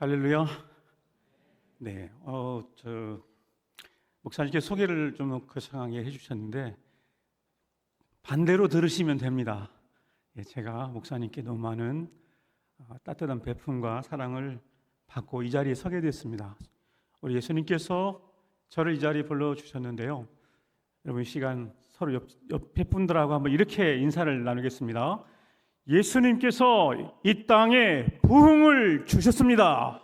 할렐루야. 네, 목사님께 소개를 좀 거창하게 해주셨는데 반대로 들으시면 됩니다. 제가 목사님께 너무 많은 따뜻한 베품과 사랑을 받고 이 자리에 서게 됐습니다. 우리 예수님께서 저를 이 자리에 불러주셨는데요. 여러분 이 시간 서로 옆에 분들하고 한번 이렇게 인사를 나누겠습니다. 예수님께서 이 땅에 부흥을 주셨습니다.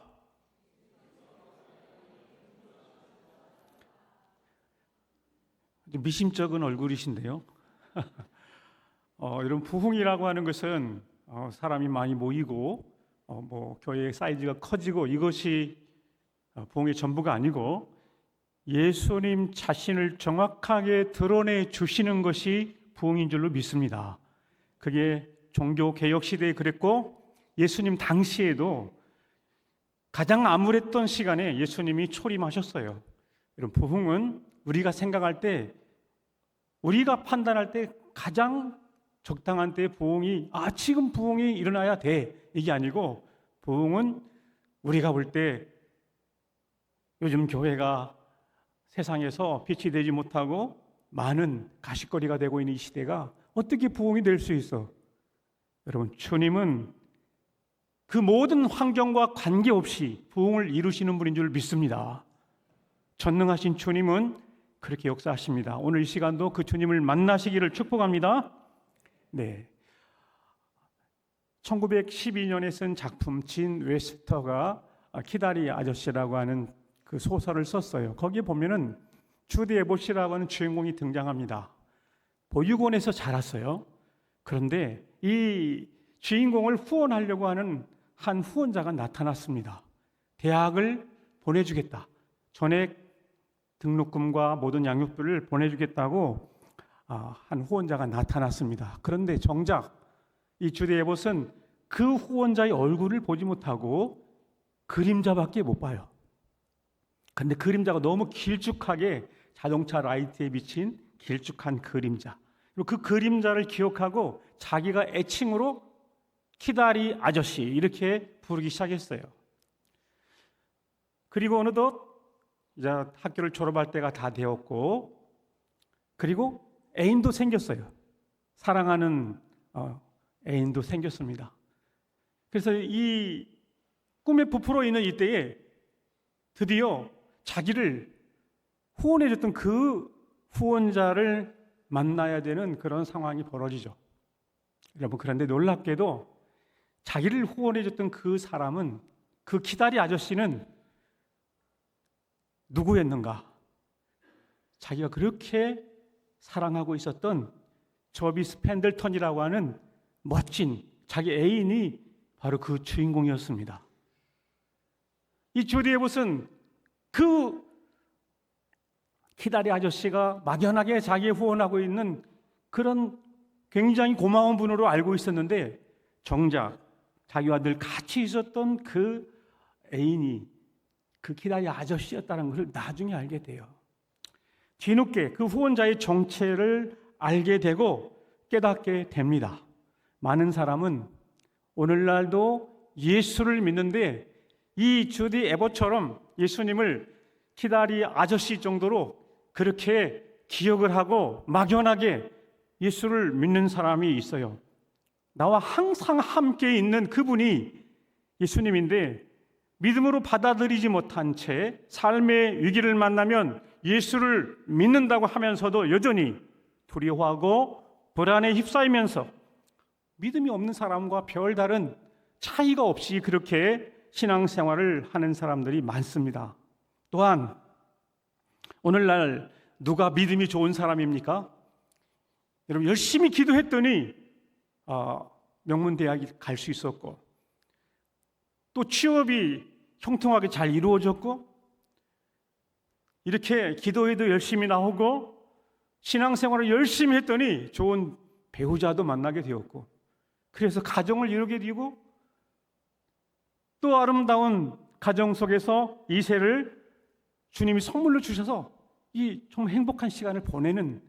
미심쩍은 얼굴이신데요. 이런 부흥이라고 하는 것은 사람이 많이 모이고 교회의 사이즈가 커지고 이것이 부흥의 전부가 아니고 예수님 자신을 정확하게 드러내 주시는 것이 부흥인 줄로 믿습니다. 그게 종교 개혁 시대에 그랬고 예수님 당시에도 가장 암울했던 시간에 예수님이 초림하셨어요. 이런 부흥은 우리가 생각할 때, 우리가 판단할 때 가장 적당한 때의 부흥이 지금 부흥이 일어나야 돼 이게 아니고, 부흥은 우리가 볼 때 요즘 교회가 세상에서 빛이 되지 못하고 많은 가십거리가 되고 있는 이 시대가 어떻게 부흥이 될 수 있어? 여러분, 주님은 그 모든 환경과 관계없이 부흥을 이루시는 분인 줄 믿습니다. 전능하신 주님은 그렇게 역사하십니다. 오늘 이 시간도 그 주님을 만나시기를 축복합니다. 네, 1912년에 쓴 작품 진 웨스터가 키다리 아저씨라고 하는 그 소설을 썼어요. 거기에 보면은 주디 에봇이라고 하는 주인공이 등장합니다. 보육원에서 자랐어요. 그런데 이 주인공을 후원하려고 하는 한 후원자가 나타났습니다. 대학을 보내주겠다. 전액 등록금과 모든 양육비를 보내주겠다고 한 후원자가 나타났습니다. 그런데 정작 이 주디 에봇은 그 후원자의 얼굴을 보지 못하고 그림자밖에 못 봐요. 그런데 그림자가 너무 길쭉하게 자동차 라이트에 비친 길쭉한 그림자, 그리고 그 그림자를 기억하고 자기가 애칭으로 키다리 아저씨 이렇게 부르기 시작했어요. 그리고 어느덧 이제 학교를 졸업할 때가 다 되었고, 그리고 애인도 생겼어요. 사랑하는 애인도 생겼습니다. 그래서 이 꿈에 부풀어 있는 이때에 드디어 자기를 후원해줬던 그 후원자를 만나야 되는 그런 상황이 벌어지죠. 여러분, 그런데 놀랍게도 자기를 후원해줬던 그 사람은, 그 키다리 아저씨는 누구였는가? 자기가 그렇게 사랑하고 있었던 저비스 펜들턴이라고 하는 멋진 자기 애인이 바로 그 주인공이었습니다. 이 주디 에봇은 그 키다리 아저씨가 막연하게 자기의 후원하고 있는 그런 굉장히 고마운 분으로 알고 있었는데, 정작 자기와 늘 같이 있었던 그 애인이 그 키다리 아저씨였다는 것을 나중에 알게 돼요. 뒤늦게 그 후원자의 정체를 알게 되고 깨닫게 됩니다. 많은 사람은 오늘날도 예수를 믿는데 이 주디 에봇처럼 예수님을 키다리 아저씨 정도로 그렇게 기억을 하고 막연하게 예수를 믿는 사람이 있어요. 나와 항상 함께 있는 그분이 예수님인데 믿음으로 받아들이지 못한 채 삶의 위기를 만나면 예수를 믿는다고 하면서도 여전히 두려워하고 불안에 휩싸이면서 믿음이 없는 사람과 별다른 차이가 없이 그렇게 신앙생활을 하는 사람들이 많습니다. 또한 오늘날 누가 믿음이 좋은 사람입니까? 여러분, 열심히 기도했더니 명문대학에 갈 수 있었고, 또 취업이 형통하게 잘 이루어졌고, 이렇게 기도에도 열심히 나오고 신앙생활을 열심히 했더니 좋은 배우자도 만나게 되었고, 그래서 가정을 이루게 되고, 또 아름다운 가정 속에서 이세를 주님이 선물로 주셔서 이 정말 행복한 시간을 보내는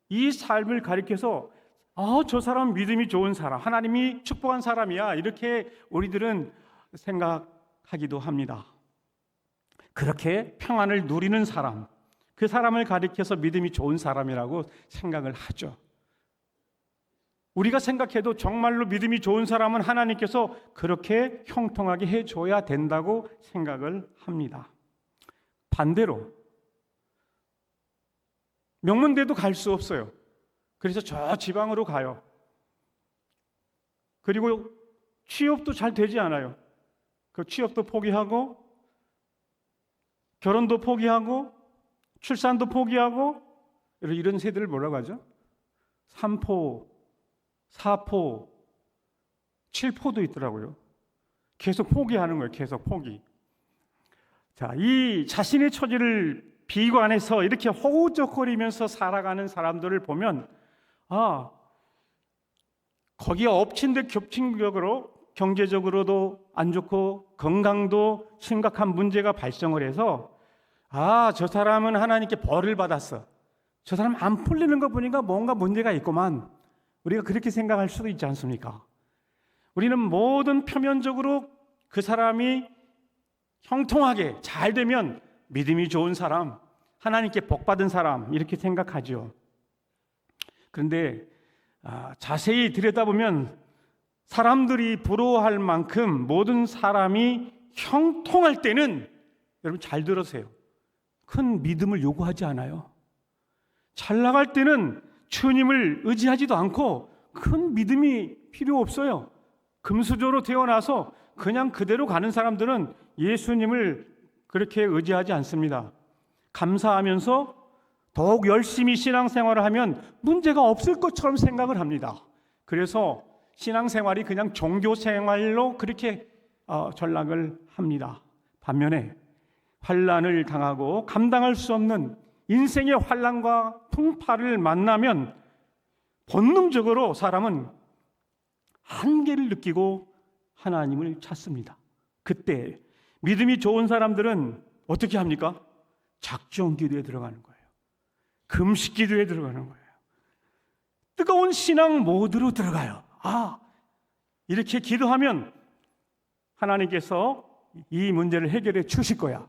이 삶을 가리켜서 저 사람 믿음이 좋은 사람, 하나님이 축복한 사람이야, 이렇게 우리들은 생각 생각하기도 합니다. 그렇게 평안을 누리는 사람, 그 사람을 가리켜서 믿음이 좋은 사람이라고 생각을 하죠. 우리가 생각해도 정말로 믿음이 좋은 사람은 하나님께서 그렇게 형통하게 해줘야 된다고 생각을 합니다. 반대로 명문대도 갈 수 없어요. 그래서 저 지방으로 가요. 그리고 취업도 잘 되지 않아요. 그 취업도 포기하고 결혼도 포기하고 출산도 포기하고 이런 세대를 뭐라고 하죠? 3포, 4포, 7포도 있더라고요. 계속 포기하는 거예요. 계속 포기. 자, 이 자신의 처지를 비관해서 이렇게 허우적거리면서 살아가는 사람들을 보면 거기에 엎친 데 겹친 격으로 경제적으로도 안 좋고 건강도 심각한 문제가 발생을 해서 저 사람은 하나님께 벌을 받았어. 저 사람 안 풀리는 거 보니까 뭔가 문제가 있구만. 우리가 그렇게 생각할 수도 있지 않습니까? 우리는 모든 표면적으로 그 사람이 형통하게 잘 되면 믿음이 좋은 사람, 하나님께 복받은 사람 이렇게 생각하죠. 그런데 자세히 들여다보면 사람들이 부러워할 만큼 모든 사람이 형통할 때는 여러분 잘 들으세요. 큰 믿음을 요구하지 않아요. 잘 나갈 때는 주님을 의지하지도 않고 큰 믿음이 필요 없어요. 금수저로 태어나서 그냥 그대로 가는 사람들은 예수님을 그렇게 의지하지 않습니다. 감사하면서 더욱 열심히 신앙생활을 하면 문제가 없을 것처럼 생각을 합니다. 그래서 신앙생활이 그냥 종교생활로 그렇게 전락을 합니다. 반면에 환난을 당하고 감당할 수 없는 인생의 환난과 풍파를 만나면 본능적으로 사람은 한계를 느끼고 하나님을 찾습니다. 그때 믿음이 좋은 사람들은 어떻게 합니까? 작정 기도에 들어가는 거예요. 금식 기도에 들어가는 거예요. 뜨거운 신앙 모드로 들어가요. 이렇게 기도하면 하나님께서 이 문제를 해결해 주실 거야.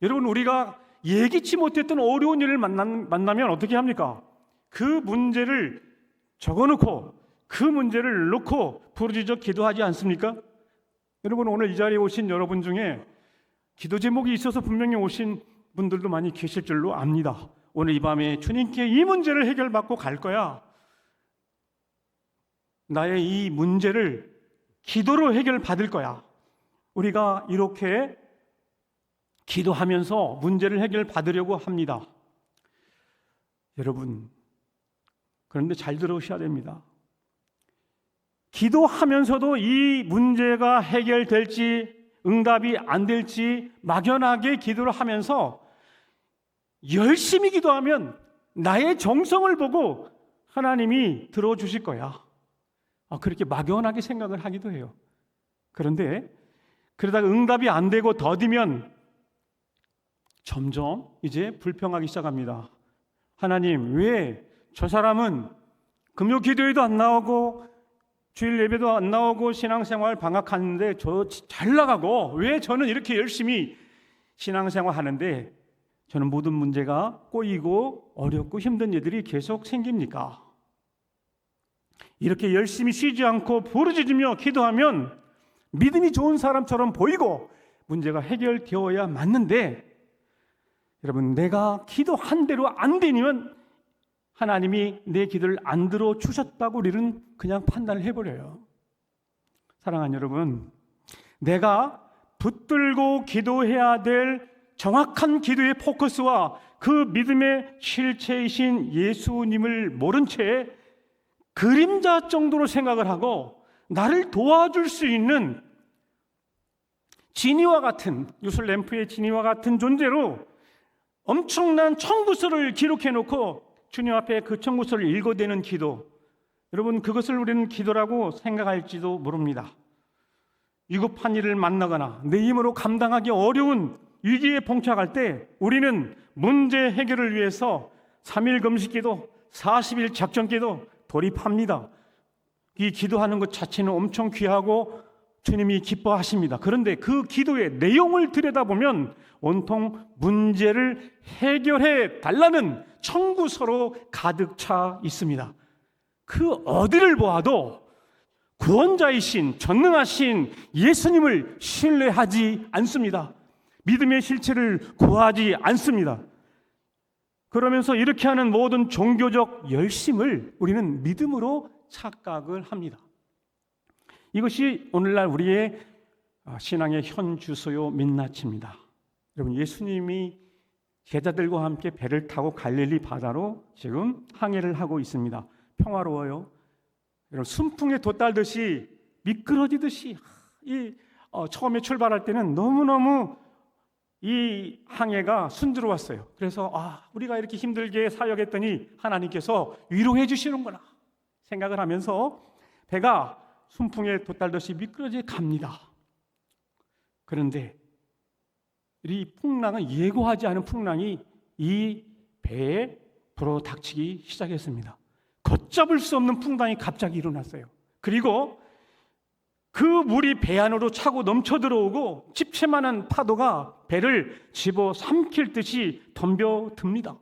여러분, 우리가 예기치 못했던 어려운 일을 만나면 어떻게 합니까? 그 문제를 적어놓고 그 문제를 놓고 부르짖어 기도하지 않습니까? 여러분, 오늘 이 자리에 오신 여러분 중에 기도 제목이 있어서 분명히 오신 분들도 많이 계실 줄로 압니다. 오늘 이 밤에 주님께 이 문제를 해결받고 갈 거야. 나의 이 문제를 기도로 해결받을 거야. 우리가 이렇게 기도하면서 문제를 해결받으려고 합니다. 여러분, 그런데 잘 들으셔야 됩니다. 기도하면서도 이 문제가 해결될지 응답이 안 될지 막연하게 기도를 하면서 열심히 기도하면 나의 정성을 보고 하나님이 들어주실 거야. 그렇게 막연하게 생각을 하기도 해요. 그런데 그러다가 응답이 안 되고 더디면 점점 이제 불평하기 시작합니다. 하나님, 왜 저 사람은 금요 기도에도 안 나오고 주일 예배도 안 나오고 신앙생활 방학하는데 저 잘 나가고 왜 저는 이렇게 열심히 신앙생활 하는데 저는 모든 문제가 꼬이고 어렵고 힘든 일들이 계속 생깁니까? 이렇게 열심히 쉬지 않고 부르짖으며 기도하면 믿음이 좋은 사람처럼 보이고 문제가 해결되어야 맞는데, 여러분, 내가 기도한 대로 안 되면 하나님이 내 기도를 안 들어주셨다고 우리는 그냥 판단을 해버려요. 사랑하는 여러분, 내가 붙들고 기도해야 될 정확한 기도의 포커스와 그 믿음의 실체이신 예수님을 모른 채 그림자 정도로 생각을 하고 나를 도와줄 수 있는 지니와 같은, 유슬램프의 지니와 같은 존재로 엄청난 청구서를 기록해 놓고 주님 앞에 그 청구서를 읽어대는 기도, 여러분, 그것을 우리는 기도라고 생각할지도 모릅니다. 위급한 일을 만나거나 내 힘으로 감당하기 어려운 위기에 봉착할 때 우리는 문제 해결을 위해서 3일 금식기도, 40일 작전기도 돌입합니다. 이 기도하는 것 자체는 엄청 귀하고 주님이 기뻐하십니다. 그런데 그 기도의 내용을 들여다보면 온통 문제를 해결해 달라는 청구서로 가득 차 있습니다. 그 어디를 보아도 구원자이신 전능하신 예수님을 신뢰하지 않습니다. 믿음의 실체를 구하지 않습니다. 그러면서 이렇게 하는 모든 종교적 열심을 우리는 믿음으로 착각을 합니다. 이것이 오늘날 우리의 신앙의 현 주소요 민낯입니다. 여러분, 예수님이 제자들과 함께 배를 타고 갈릴리 바다로 지금 항해를 하고 있습니다. 평화로워요. 여러분, 순풍에 돛달듯이 미끄러지듯이 처음에 출발할 때는 너무너무 이 항해가 순조로웠어요. 그래서 우리가 이렇게 힘들게 사역했더니 하나님께서 위로해 주시는구나 생각을 하면서 배가 순풍에 돛달듯이 미끄러져 갑니다. 그런데 이 풍랑은 예고하지 않은 풍랑이 이 배에 불어닥치기 시작했습니다. 걷잡을 수 없는 풍랑이 갑자기 일어났어요. 그리고 그 물이 배 안으로 차고 넘쳐 들어오고 집채만한 파도가 배를 집어삼킬 듯이 덤벼듭니다.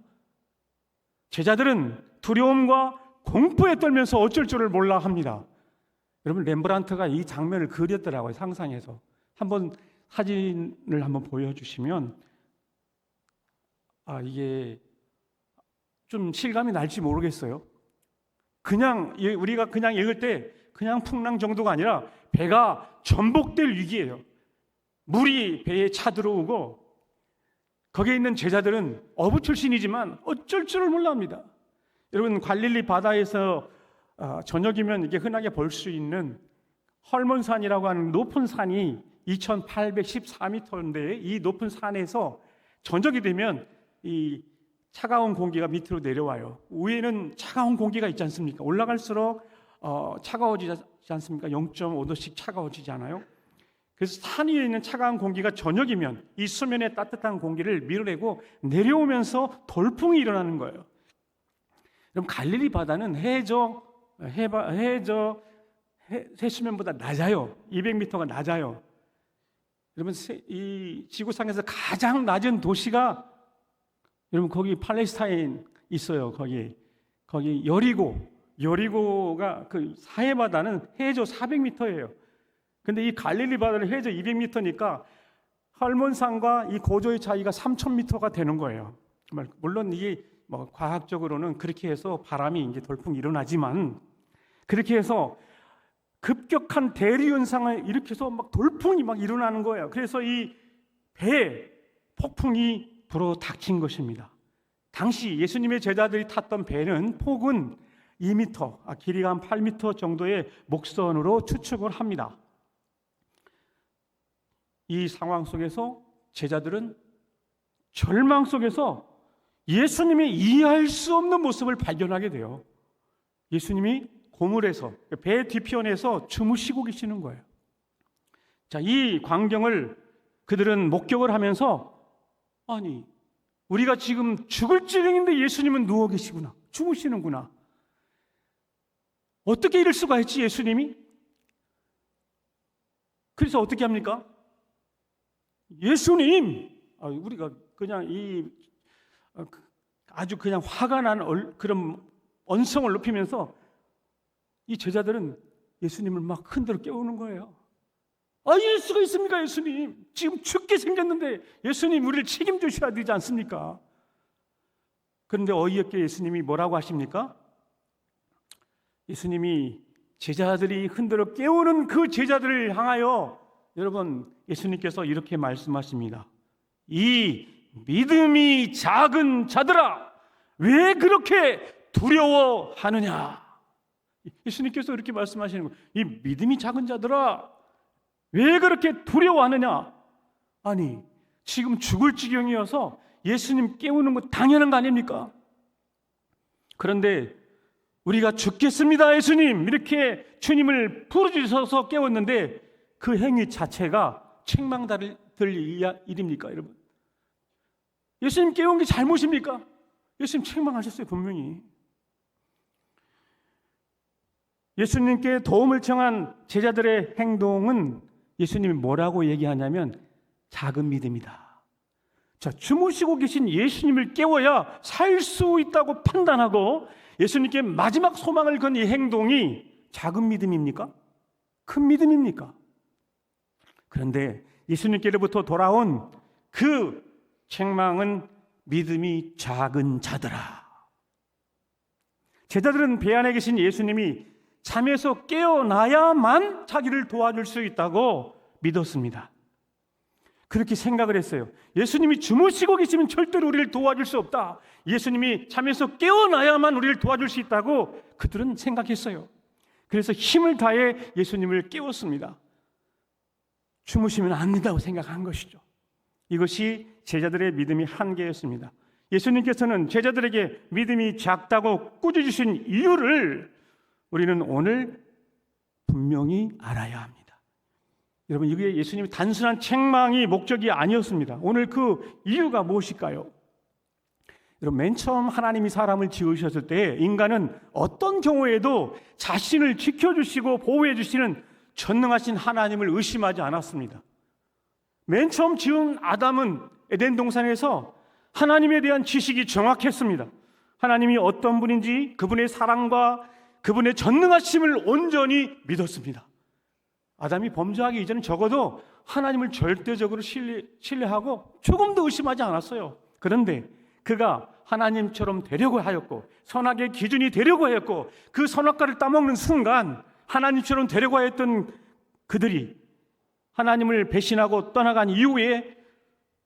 제자들은 두려움과 공포에 떨면서 어쩔 줄을 몰라 합니다. 여러분, 렘브란트가 이 장면을 그렸더라고요. 상상해서. 한번 사진을 한번 보여주시면 이게 좀 실감이 날지 모르겠어요. 그냥 우리가 그냥 읽을 때 그냥 풍랑 정도가 아니라 배가 전복될 위기예요. 물이 배에 차 들어오고 거기에 있는 제자들은 어부 출신이지만 어쩔 줄을 몰라 합니다. 여러분, 갈릴리 바다에서 저녁이면 이게 흔하게 볼 수 있는 헐몬산이라고 하는 높은 산이 2814m인데 이 높은 산에서 저녁이 되면 이 차가운 공기가 밑으로 내려와요. 위에는 차가운 공기가 있지 않습니까? 올라갈수록 차가워지지 않습니까? 0.5도씩 차가워지잖아요. 그래서 산 위에 있는 차가운 공기가 저녁이면 이 수면의 따뜻한 공기를 밀어내고 내려오면서 돌풍이 일어나는 거예요. 그럼 갈릴리 바다는 해수면보다 낮아요. 200m가 낮아요. 여러분, 이 지구상에서 가장 낮은 도시가 여러분 거기 팔레스타인 있어요. 거기 여리고가 그 사해 바다는 해저 400m예요. 근데 이 갈릴리 바다는 해저 200m니까 헐몬산과 이 고조의 차이가 3000m가 되는 거예요. 정말 물론 이게 뭐 과학적으로는 그렇게 해서 바람이 이제 돌풍이 일어나지만 그렇게 해서 급격한 대류 현상을 일으켜서 막 돌풍이 막 일어나는 거예요. 그래서 이 배에 폭풍이 불어닥친 것입니다. 당시 예수님의 제자들이 탔던 배는 폭은 2m, 길이가 한 8m 정도의 목선으로 추측을 합니다. 이 상황 속에서 제자들은 절망 속에서 예수님이 이해할 수 없는 모습을 발견하게 돼요. 예수님이 고물에서 배 뒤편에서 주무시고 계시는 거예요. 자, 이 광경을 그들은 목격을 하면서 아니, 우리가 지금 죽을 지경인데 예수님은 누워 계시구나, 주무시는구나. 어떻게 이럴 수가 있지, 예수님이? 그래서 어떻게 합니까? 예수님, 우리가 그냥 아주 그냥 화가 난 그런 언성을 높이면서 이 제자들은 예수님을 막 흔들어 깨우는 거예요. 이럴 수가 있습니까, 예수님? 지금 죽게 생겼는데 예수님 우리를 책임지셔야 되지 않습니까? 그런데 어이없게 예수님이 뭐라고 하십니까? 예수님이 제자들이 흔들어 깨우는 그 제자들을 향하여 여러분, 예수님께서 이렇게 말씀하십니다. 이 믿음이 작은 자들아, 왜 그렇게 두려워하느냐? 예수님께서 이렇게 말씀하시는 거예요. 이 믿음이 작은 자들아, 왜 그렇게 두려워하느냐? 아니, 지금 죽을 지경이어서 예수님 깨우는 거 당연한 거 아닙니까? 그런데 우리가 죽겠습니다, 예수님, 이렇게 주님을 부르짖어서 깨웠는데 그 행위 자체가 책망받을 일입니까, 여러분? 예수님 깨운 게 잘못입니까? 예수님 책망하셨어요, 분명히. 예수님께 도움을 청한 제자들의 행동은 예수님이 뭐라고 얘기하냐면 작은 믿음이다. 자, 주무시고 계신 예수님을 깨워야 살 수 있다고 판단하고 예수님께 마지막 소망을 건 이 행동이 작은 믿음입니까? 큰 믿음입니까? 그런데 예수님께로부터 돌아온 그 책망은 믿음이 작은 자들아. 제자들은 배 안에 계신 예수님이 잠에서 깨어나야만 자기를 도와줄 수 있다고 믿었습니다. 그렇게 생각을 했어요. 예수님이 주무시고 계시면 절대로 우리를 도와줄 수 없다. 예수님이 잠에서 깨어나야만 우리를 도와줄 수 있다고 그들은 생각했어요. 그래서 힘을 다해 예수님을 깨웠습니다. 주무시면 안 된다고 생각한 것이죠. 이것이 제자들의 믿음의 한계였습니다. 예수님께서는 제자들에게 믿음이 작다고 꾸짖으신 이유를 우리는 오늘 분명히 알아야 합니다. 여러분, 이게 예수님의 단순한 책망이 목적이 아니었습니다. 오늘 그 이유가 무엇일까요? 여러분, 맨 처음 하나님이 사람을 지으셨을 때 인간은 어떤 경우에도 자신을 지켜주시고 보호해 주시는 전능하신 하나님을 의심하지 않았습니다. 맨 처음 지은 아담은 에덴 동산에서 하나님에 대한 지식이 정확했습니다. 하나님이 어떤 분인지 그분의 사랑과 그분의 전능하심을 온전히 믿었습니다. 아담이 범죄하기 이전에 적어도 하나님을 절대적으로 신뢰하고 조금도 의심하지 않았어요. 그런데 그가 하나님처럼 되려고 하였고 선악의 기준이 되려고 하였고 그 선악과를 따먹는 순간 하나님처럼 되려고 하였던 그들이 하나님을 배신하고 떠나간 이후에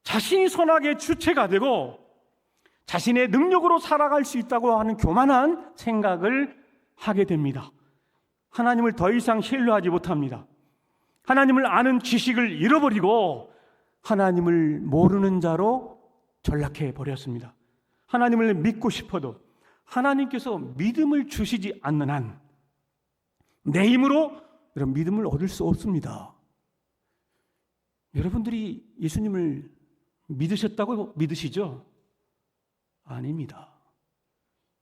자신이 선악의 주체가 되고 자신의 능력으로 살아갈 수 있다고 하는 교만한 생각을 하게 됩니다. 하나님을 더 이상 신뢰하지 못합니다. 하나님을 아는 지식을 잃어버리고 하나님을 모르는 자로 전락해 버렸습니다. 하나님을 믿고 싶어도 하나님께서 믿음을 주시지 않는 한 내 힘으로 이런 믿음을 얻을 수 없습니다. 여러분들이 예수님을 믿으셨다고 믿으시죠? 아닙니다.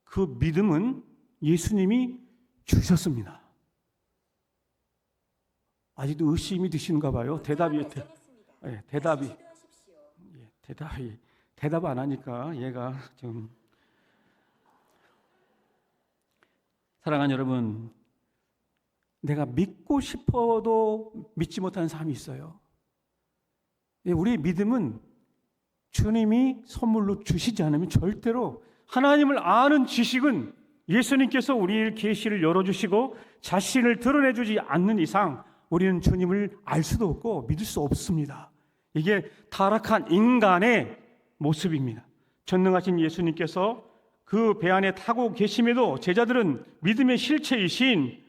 그 믿음은 예수님이 주셨습니다. 아직도 의심이 드시는가 봐요. 대답이 대답 안 하니까 얘가 좀. 사랑하는 여러분, 내가 믿고 싶어도 믿지 못하는 사람이 있어요. 우리의 믿음은 주님이 선물로 주시지 않으면 절대로 하나님을 아는 지식은 예수님께서 우리의 계시를 열어주시고 자신을 드러내주지 않는 이상 우리는 주님을 알 수도 없고 믿을 수 없습니다. 이게 타락한 인간의 모습입니다. 전능하신 예수님께서 그 배 안에 타고 계심에도 제자들은 믿음의 실체이신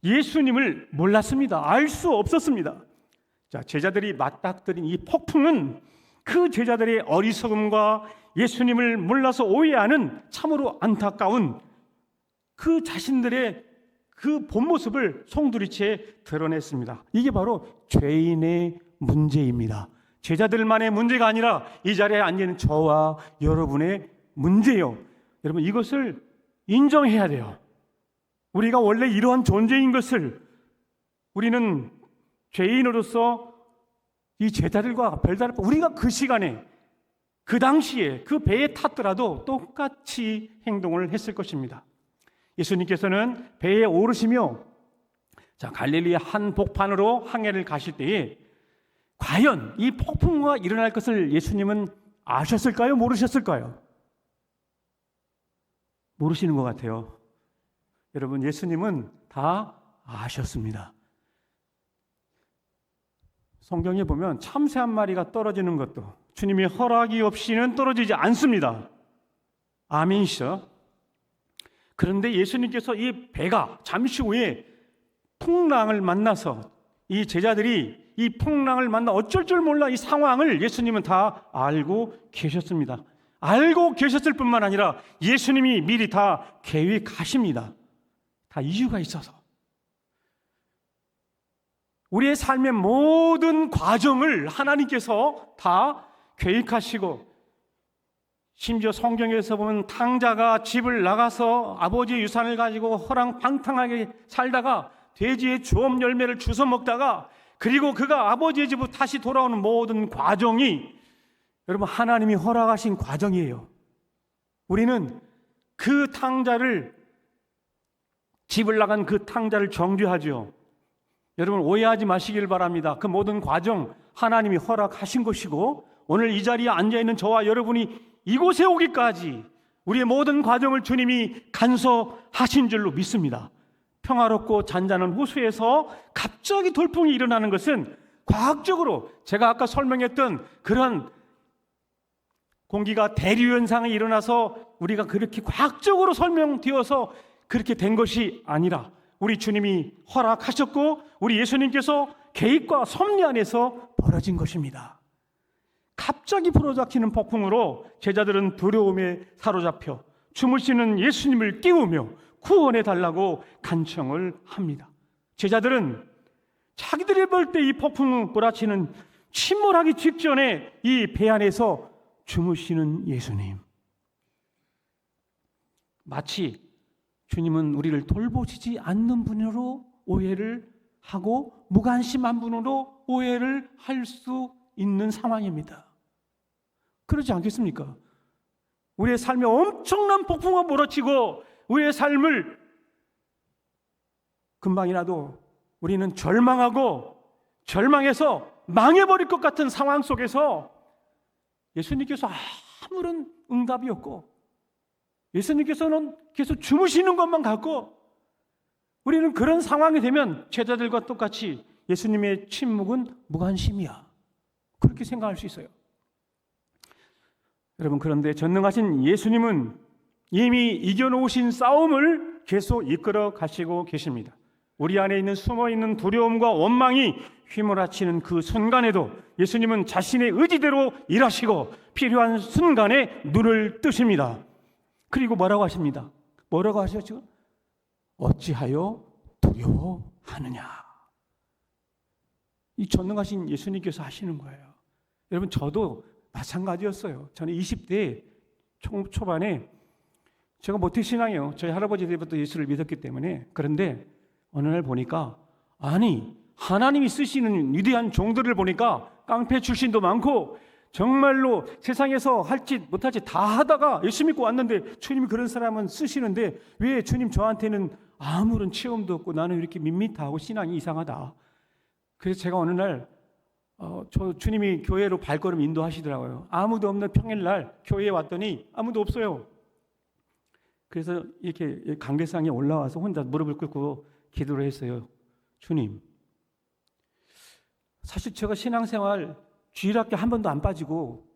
예수님을 몰랐습니다. 알 수 없었습니다. 자, 제자들이 맞닥뜨린 이 폭풍은 그 제자들의 어리석음과 예수님을 몰라서 오해하는 참으로 안타까운 그 자신들의 그 본 모습을 송두리째 드러냈습니다. 이게 바로 죄인의 문제입니다. 제자들만의 문제가 아니라 이 자리에 앉은 저와 여러분의 문제요. 여러분, 이것을 인정해야 돼요. 우리가 원래 이러한 존재인 것을 우리는 죄인으로서 이 제자들과 별다를 바 우리가 그 시간에 그 당시에 그 배에 탔더라도 똑같이 행동을 했을 것입니다. 예수님께서는 배에 오르시며 갈릴리 한 복판으로 항해를 가실 때에 과연 이 폭풍우가 일어날 것을 예수님은 아셨을까요? 모르셨을까요? 모르시는 것 같아요. 여러분, 예수님은 다 아셨습니다. 성경에 보면 참새 한 마리가 떨어지는 것도 주님의 허락이 없이는 떨어지지 않습니다. 아멘이시죠? 그런데 예수님께서 이 배가 잠시 후에 풍랑을 만나서 이 제자들이 이 풍랑을 만나 어쩔 줄 몰라 이 상황을 예수님은 다 알고 계셨습니다. 알고 계셨을 뿐만 아니라 예수님이 미리 다 계획하십니다. 다 이유가 있어서. 우리의 삶의 모든 과정을 하나님께서 다 계획하시고, 심지어 성경에서 보면 탕자가 집을 나가서 아버지의 유산을 가지고 허랑방탕하게 살다가 돼지의 주업 열매를 주워 먹다가 그리고 그가 아버지의 집으로 다시 돌아오는 모든 과정이 여러분 하나님이 허락하신 과정이에요. 우리는 그 탕자를, 집을 나간 그 탕자를 정죄하죠. 여러분 오해하지 마시길 바랍니다. 그 모든 과정 하나님이 허락하신 것이고, 오늘 이 자리에 앉아있는 저와 여러분이 이곳에 오기까지 우리의 모든 과정을 주님이 간섭하신 줄로 믿습니다. 평화롭고 잔잔한 호수에서 갑자기 돌풍이 일어나는 것은 과학적으로 제가 아까 설명했던 그런 공기가 대류 현상이 일어나서 우리가 그렇게 과학적으로 설명되어서 그렇게 된 것이 아니라 우리 주님이 허락하셨고 우리 예수님께서 계획과 섭리 안에서 벌어진 것입니다. 갑자기 불어닥치는 폭풍으로 제자들은 두려움에 사로잡혀 주무시는 예수님을 깨우며 구원해 달라고 간청을 합니다. 제자들은 자기들이 볼 때 이 폭풍 몰아치는 침몰하기 직전에 이 배 안에서 주무시는 예수님, 마치 주님은 우리를 돌보시지 않는 분으로 오해를 하고 무관심한 분으로 오해를 할 수 있는 상황입니다. 그렇지 않겠습니까? 우리의 삶에 엄청난 폭풍과 몰아치고 우리의 삶을 금방이라도 우리는 절망해서 망해버릴 것 같은 상황 속에서 예수님께서 아무런 응답이 없고 예수님께서는 계속 주무시는 것만 같고, 우리는 그런 상황이 되면 제자들과 똑같이 예수님의 침묵은 무관심이야, 그렇게 생각할 수 있어요. 여러분, 그런데 전능하신 예수님은 이미 이겨놓으신 싸움을 계속 이끌어 가시고 계십니다. 우리 안에 있는 숨어있는 두려움과 원망이 휘몰아치는 그 순간에도 예수님은 자신의 의지대로 일하시고 필요한 순간에 눈을 뜨십니다. 그리고 뭐라고 하십니다? 뭐라고 하셨죠? 어찌하여 두려워하느냐. 이 전능하신 예수님께서 하시는 거예요. 여러분, 저도 마찬가지였어요. 저는 20대 초반에 제가 모태신앙이에요. 저희 할아버지 때부터 예수를 믿었기 때문에. 그런데 어느 날 보니까, 아니, 하나님이 쓰시는 위대한 종들을 보니까 깡패 출신도 많고 정말로 세상에서 할지 못할지 다 하다가 예수 믿고 왔는데 주님이 그런 사람은 쓰시는데 왜 주님 저한테는 아무런 체험도 없고 나는 이렇게 밋밋하고 신앙이 이상하다. 그래서 제가 어느 날 저 주님이 교회로 발걸음 인도하시더라고요. 아무도 없는 평일날 교회에 왔더니 아무도 없어요. 그래서 이렇게 강대상에 올라와서 혼자 무릎을 꿇고 기도를 했어요. 주님, 사실 제가 신앙생활 주일학교 한 번도 안 빠지고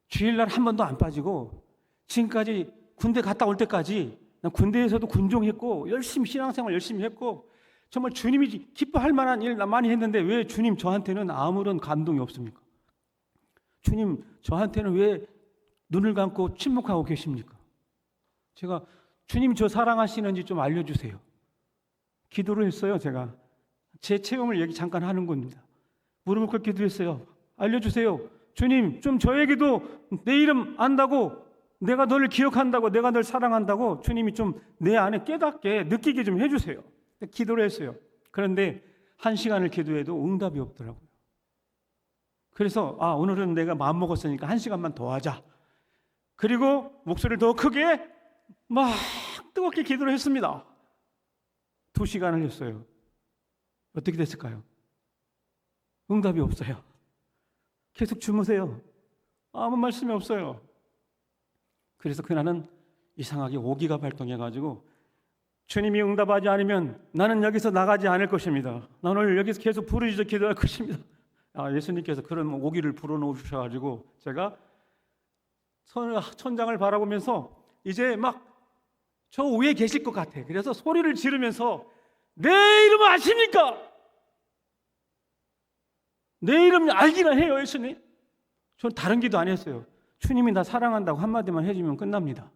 주일날 한 번도 안 빠지고 지금까지 군대 갔다 올 때까지 군대에서도 군종했고 열심히 신앙생활 열심히 했고 정말 주님이 기뻐할 만한 일 많이 했는데 왜 주님 저한테는 아무런 감동이 없습니까? 주님 저한테는 왜 눈을 감고 침묵하고 계십니까? 제가 주님 저 사랑하시는지 좀 알려주세요. 기도를 했어요. 제가 제 체험을 얘기 잠깐 하는 겁니다. 무릎을 꿇고 기도했어요. 알려주세요. 주님 좀 저에게도 내 이름 안다고, 내가 너를 기억한다고, 내가 널 사랑한다고 주님이 좀 내 안에 깨닫게 느끼게 좀 해주세요. 기도를 했어요. 그런데 1시간을 기도해도 응답이 없더라고요. 그래서 오늘은 내가 마음먹었으니까 1시간만 더 하자. 그리고 목소리를 더 크게 막 뜨겁게 기도를 했습니다. 2시간을 했어요. 어떻게 됐을까요? 응답이 없어요. 계속 주무세요. 아무 말씀이 없어요. 그래서 그날은 이상하게 오기가 발동해가지고 주님이 응답하지 않으면 나는 여기서 나가지 않을 것입니다. 나는 오늘 여기서 계속 부르짖어 기도할 것입니다. 예수님께서 그런 오기를 불어넣으셔가지고 제가 천장을 바라보면서 이제 막 저 위에 계실 것 같아. 그래서 소리를 지르면서 내 이름 아십니까? 내 이름 알기나 해요, 예수님. 저는 다른 기도 안 했어요. 주님이 나 사랑한다고 한마디만 해주면 끝납니다.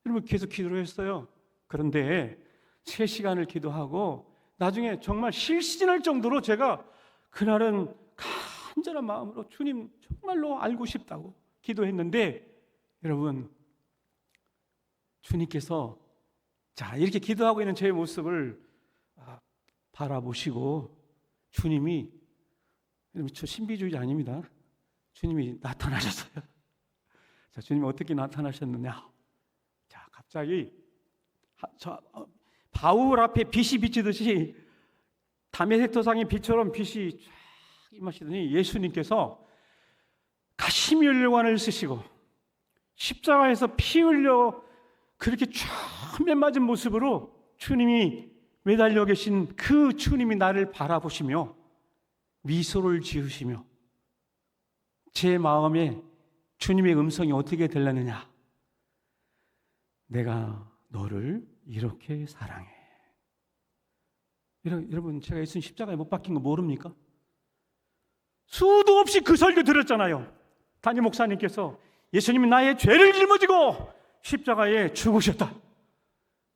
여러분 계속 기도를 했어요. 그런데 3시간을 기도하고 나중에 정말 실신할 정도로 제가 그날은 간절한 마음으로 주님 정말로 알고 싶다고 기도했는데, 여러분 주님께서 이렇게 기도하고 있는 제 모습을 바라보시고 주님이, 저 신비주의자 아닙니다. 주님이 나타나셨어요. 자, 주님이 어떻게 나타나셨느냐? 자, 갑자기 바울 앞에 빛이 비치듯이 다메섹 도상의 빛처럼 빛이 쫙 임하시더니 예수님께서 가시면류관을 쓰시고 십자가에서 피 흘려 그렇게 쫙 맨맞은 모습으로 주님이 매달려 계신 그 주님이 나를 바라보시며 미소를 지으시며 제 마음에 주님의 음성이 어떻게 들렸느냐? 내가 너를 이렇게 사랑해. 여러분, 제가 예수님 십자가에 못 박힌 거 모릅니까? 수도 없이 그 설교 들었잖아요. 담임 목사님께서 예수님이 나의 죄를 짊어지고 십자가에 죽으셨다.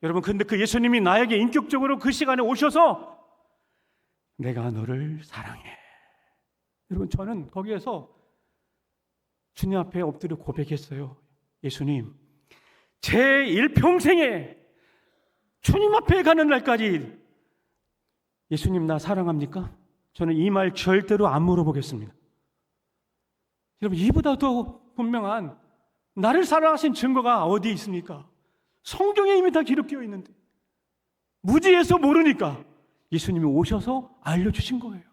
여러분, 근데 그 예수님이 나에게 인격적으로 그 시간에 오셔서 내가 너를 사랑해. 여러분, 저는 거기에서 주님 앞에 엎드려 고백했어요. 예수님, 제 일평생에 주님 앞에 가는 날까지 예수님 나 사랑합니까? 저는 이 말 절대로 안 물어보겠습니다. 여러분, 이보다 더 분명한 나를 사랑하신 증거가 어디에 있습니까? 성경에 이미 다 기록되어 있는데 무지해서 모르니까 예수님이 오셔서 알려주신 거예요.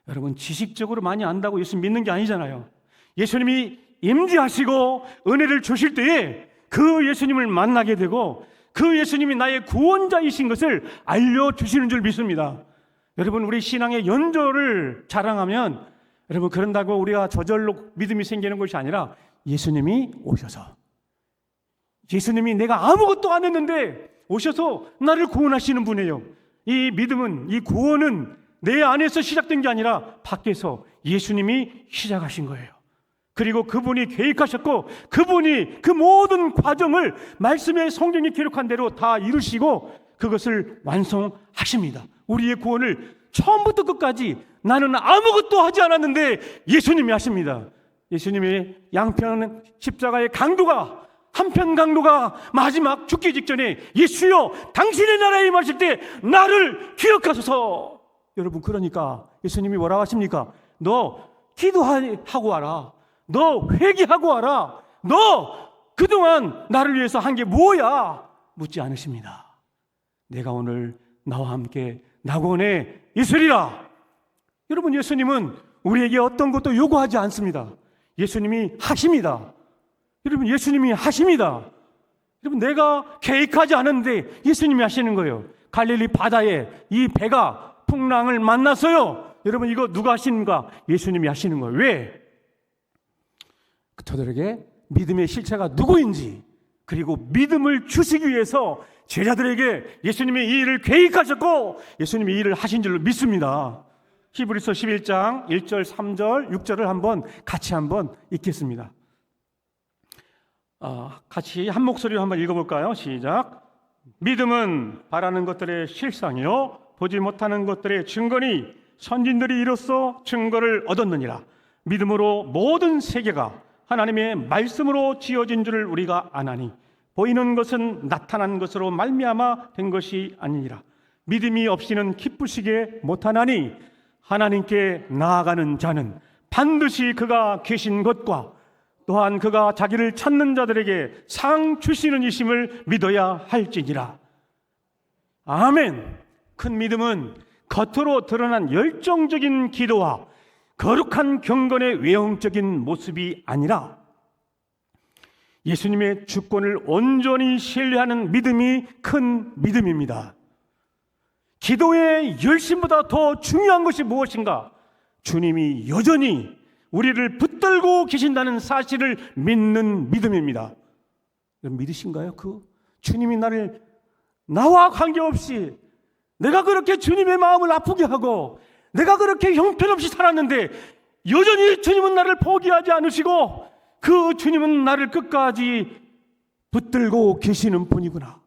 여러분, 지식적으로 많이 안다고 예수 믿는 게 아니잖아요. 예수님이 임재하시고 은혜를 주실 때에 그 예수님을 만나게 되고 그 예수님이 나의 구원자이신 것을 알려주시는 줄 믿습니다. 여러분, 우리 신앙의 연조를 자랑하면 여러분, 그런다고 우리가 저절로 믿음이 생기는 것이 아니라 예수님이 오셔서, 예수님이 내가 아무것도 안 했는데 오셔서 나를 구원하시는 분이에요. 이 믿음은, 이 구원은 내 안에서 시작된 게 아니라 밖에서 예수님이 시작하신 거예요. 그리고 그분이 계획하셨고 그분이 그 모든 과정을 말씀의 성경에 기록한 대로 다 이루시고 그것을 완성하십니다. 우리의 구원을 처음부터 끝까지 나는 아무것도 하지 않았는데 예수님이 하십니다. 예수님의 양편 십자가의 강도가, 한편 강도가 마지막 죽기 직전에 예수여 당신의 나라에 임하실 때 나를 기억하소서. 여러분, 그러니까 예수님이 뭐라고 하십니까? 너 기도하고 와라. 너 회개하고 와라. 너 그동안 나를 위해서 한 게 뭐야? 묻지 않으십니다. 내가 오늘 나와 함께 낙원에 있으리라. 여러분, 예수님은 우리에게 어떤 것도 요구하지 않습니다. 예수님이 하십니다. 여러분, 예수님이 하십니다. 여러분, 내가 계획하지 않았는데 예수님이 하시는 거예요. 갈릴리 바다에 이 배가 풍랑을 만났어요. 여러분, 이거 누가 하시는가? 예수님이 하시는 거예요. 왜? 저들에게 믿음의 실체가 누구인지, 그리고 믿음을 주시기 위해서 제자들에게 예수님이 이 일을 계획하셨고 예수님이 이 일을 하신 줄로 믿습니다. 히브리서 11장 1절, 3절, 6절을 한번 같이 한번 읽겠습니다. 같이 한 목소리로 한번 읽어볼까요? 시작. 믿음은 바라는 것들의 실상이요 보지 못하는 것들의 증거니 선진들이 이로써 증거를 얻었느니라. 믿음으로 모든 세계가 하나님의 말씀으로 지어진 줄을 우리가 아나니 보이는 것은 나타난 것으로 말미암아 된 것이 아니니라. 믿음이 없이는 기쁘시게 못하나니 하나님께 나아가는 자는 반드시 그가 계신 것과 또한 그가 자기를 찾는 자들에게 상 주시는 이심을 믿어야 할지니라. 아멘. 큰 믿음은 겉으로 드러난 열정적인 기도와 거룩한 경건의 외형적인 모습이 아니라 예수님의 주권을 온전히 신뢰하는 믿음이 큰 믿음입니다. 기도의 열심보다 더 중요한 것이 무엇인가? 주님이 여전히 우리를 붙들고 계신다는 사실을 믿는 믿음입니다. 믿으신가요? 그 주님이 나와 관계없이 내가 그렇게 주님의 마음을 아프게 하고 내가 그렇게 형편없이 살았는데 여전히 주님은 나를 포기하지 않으시고 그 주님은 나를 끝까지 붙들고 계시는 분이구나.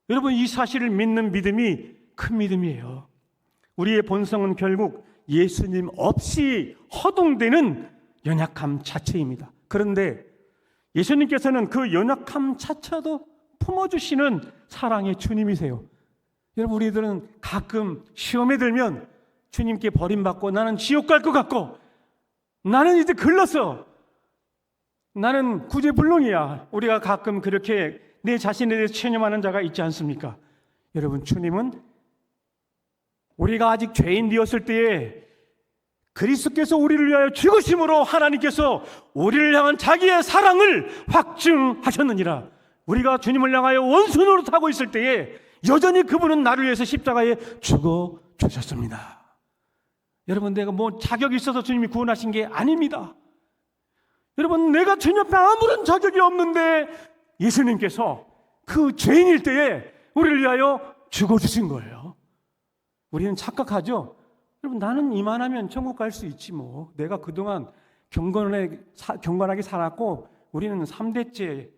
여러분, 이 사실을 믿는 믿음이 큰 믿음이에요. 우리의 본성은 결국 예수님 없이 허둥대는 연약함 자체입니다. 그런데 예수님께서는 그 연약함 자체도 품어주시는 사랑의 주님이세요. 여러분, 우리들은 가끔 시험에 들면 주님께 버림받고 나는 지옥 갈 것 같고 나는 이제 글렀어. 나는 구제불능이야. 우리가 가끔 그렇게 내 자신에 대해서 체념하는 자가 있지 않습니까? 여러분, 주님은 우리가 아직 죄인 되었을 때에 그리스도께서 우리를 위하여 죽으심으로 하나님께서 우리를 향한 자기의 사랑을 확증하셨느니라. 우리가 주님을 향하여 원수 노릇하고 있을 때에 여전히 그분은 나를 위해서 십자가에 죽어 주셨습니다. 여러분, 내가 뭐 자격이 있어서 주님이 구원하신 게 아닙니다. 여러분, 내가 주님 앞에 아무런 자격이 없는데 예수님께서 그 죄인일 때에 우리를 위하여 죽어주신 거예요. 우리는 착각하죠. 여러분, 나는 이만하면 천국 갈 수 있지 뭐. 내가 그동안 경건하게 살았고 우리는 3대째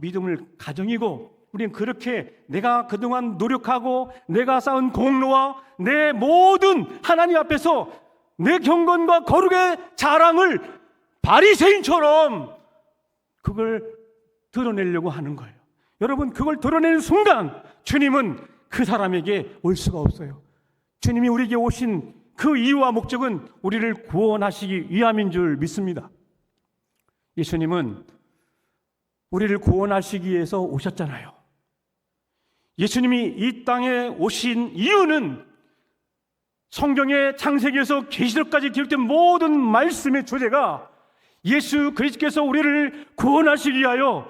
믿음을 가정이고 우리는 그렇게 내가 그동안 노력하고 내가 쌓은 공로와 내 모든 하나님 앞에서 내 경건과 거룩의 자랑을 바리새인처럼 그걸 드러내려고 하는 거예요. 여러분, 그걸 드러내는 순간 주님은 그 사람에게 올 수가 없어요. 주님이 우리에게 오신 그 이유와 목적은 우리를 구원하시기 위함인 줄 믿습니다. 예수님은 우리를 구원하시기 위해서 오셨잖아요. 예수님이 이 땅에 오신 이유는 성경의 창세기에서 계시록까지 기록된 모든 말씀의 주제가 예수 그리스도께서 우리를 구원하시기 위하여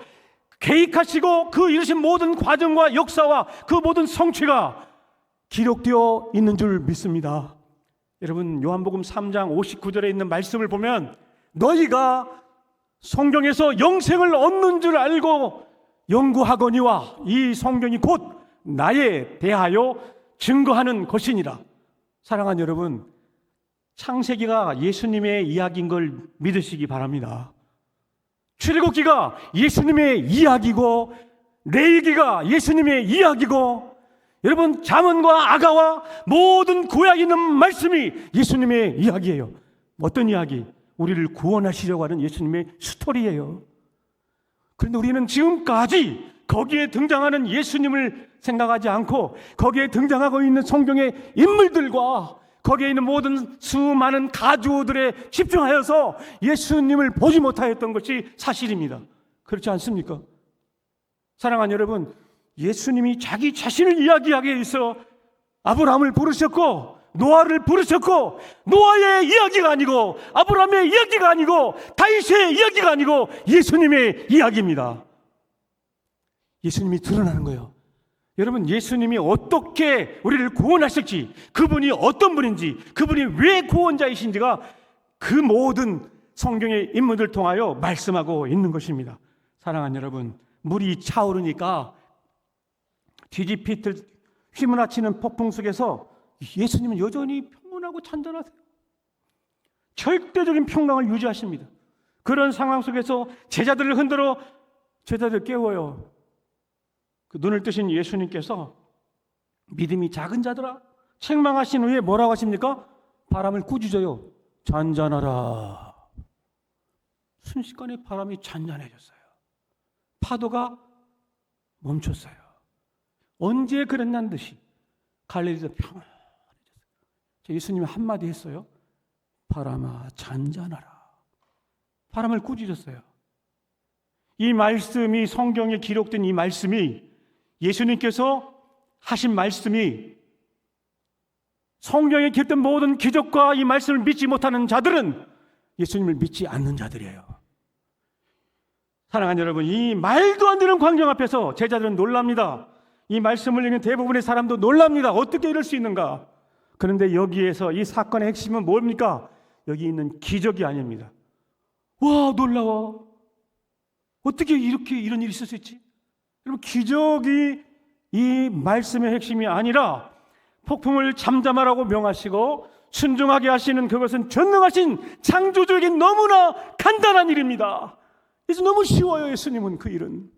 계획하시고 그 이루신 모든 과정과 역사와 그 모든 성취가 기록되어 있는 줄 믿습니다. 여러분, 요한복음 3장 59절에 있는 말씀을 보면 너희가 성경에서 영생을 얻는 줄 알고 연구하거니와 이 성경이 곧 나에 대하여 증거하는 것이니라. 사랑하는 여러분, 창세기가 예수님의 이야기인 걸 믿으시기 바랍니다. 출애굽기가 예수님의 이야기고 레위기가 예수님의 이야기고 여러분, 잠언과 아가와 모든 구약에 있는 말씀이 예수님의 이야기예요. 어떤 이야기? 우리를 구원하시려고 하는 예수님의 스토리예요. 그런데 우리는 지금까지 거기에 등장하는 예수님을 생각하지 않고 거기에 등장하고 있는 성경의 인물들과 거기에 있는 모든 수많은 가주들에 집중하여서 예수님을 보지 못하였던 것이 사실입니다. 그렇지 않습니까? 사랑하는 여러분, 예수님이 자기 자신을 이야기하기 위해서 아브라함을 부르셨고 노아를 부르셨고 노아의 이야기가 아니고 아브라함의 이야기가 아니고 다윗의 이야기가 아니고 예수님의 이야기입니다. 예수님이 드러나는 거예요. 여러분, 예수님이 어떻게 우리를 구원하실지, 그분이 어떤 분인지, 그분이 왜 구원자이신지가 그 모든 성경의 인물들을 통하여 말씀하고 있는 것입니다. 사랑하는 여러분, 물이 차오르니까 뒤집히듯 휘몰아치는 폭풍 속에서 예수님은 여전히 평온하고 잔잔하세요. 절대적인 평강을 유지하십니다. 그런 상황 속에서 제자들을 흔들어 제자들 깨워요. 그 눈을 뜨신 예수님께서 믿음이 작은 자들아, 책망하신 후에 뭐라고 하십니까? 바람을 꾸짖어요. 잔잔하라. 순식간에 바람이 잔잔해졌어요. 파도가 멈췄어요. 언제 그랬냐는 듯이 갈릴리에서 평안해졌어요. 예수님이 한마디 했어요. 바람아 잔잔하라. 바람을 꾸짖었어요. 이 말씀이, 성경에 기록된 이 말씀이, 예수님께서 하신 말씀이, 성경에 기록된 모든 기적과 이 말씀을 믿지 못하는 자들은 예수님을 믿지 않는 자들이에요. 사랑하는 여러분, 이 말도 안 되는 광경 앞에서 제자들은 놀랍니다. 이 말씀을 읽는 대부분의 사람도 놀랍니다. 어떻게 이럴 수 있는가? 그런데 여기에서 이 사건의 핵심은 뭡니까? 여기 있는 기적이 아닙니다. 와, 놀라워. 어떻게 이런 일이 있을 수 있지? 여러분, 기적이 이 말씀의 핵심이 아니라 폭풍을 잠잠하라고 명하시고 순종하게 하시는 그것은 전능하신 창조주에게 너무나 간단한 일입니다. 그래서 너무 쉬워요. 예수님은 그 일은.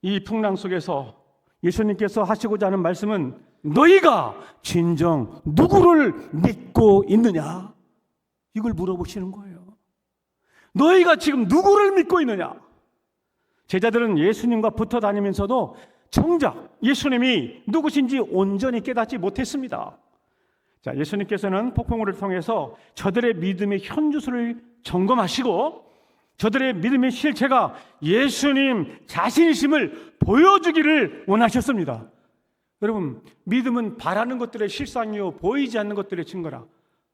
이 풍랑 속에서 예수님께서 하시고자 하는 말씀은 너희가 진정 누구를 믿고 있느냐? 이걸 물어보시는 거예요. 너희가 지금 누구를 믿고 있느냐? 제자들은 예수님과 붙어 다니면서도 정작 예수님이 누구신지 온전히 깨닫지 못했습니다. 자, 예수님께서는 폭풍우를 통해서 저들의 믿음의 현주소를 점검하시고 저들의 믿음의 실체가 예수님 자신이심을 보여주기를 원하셨습니다. 여러분, 믿음은 바라는 것들의 실상이요 보이지 않는 것들의 증거라.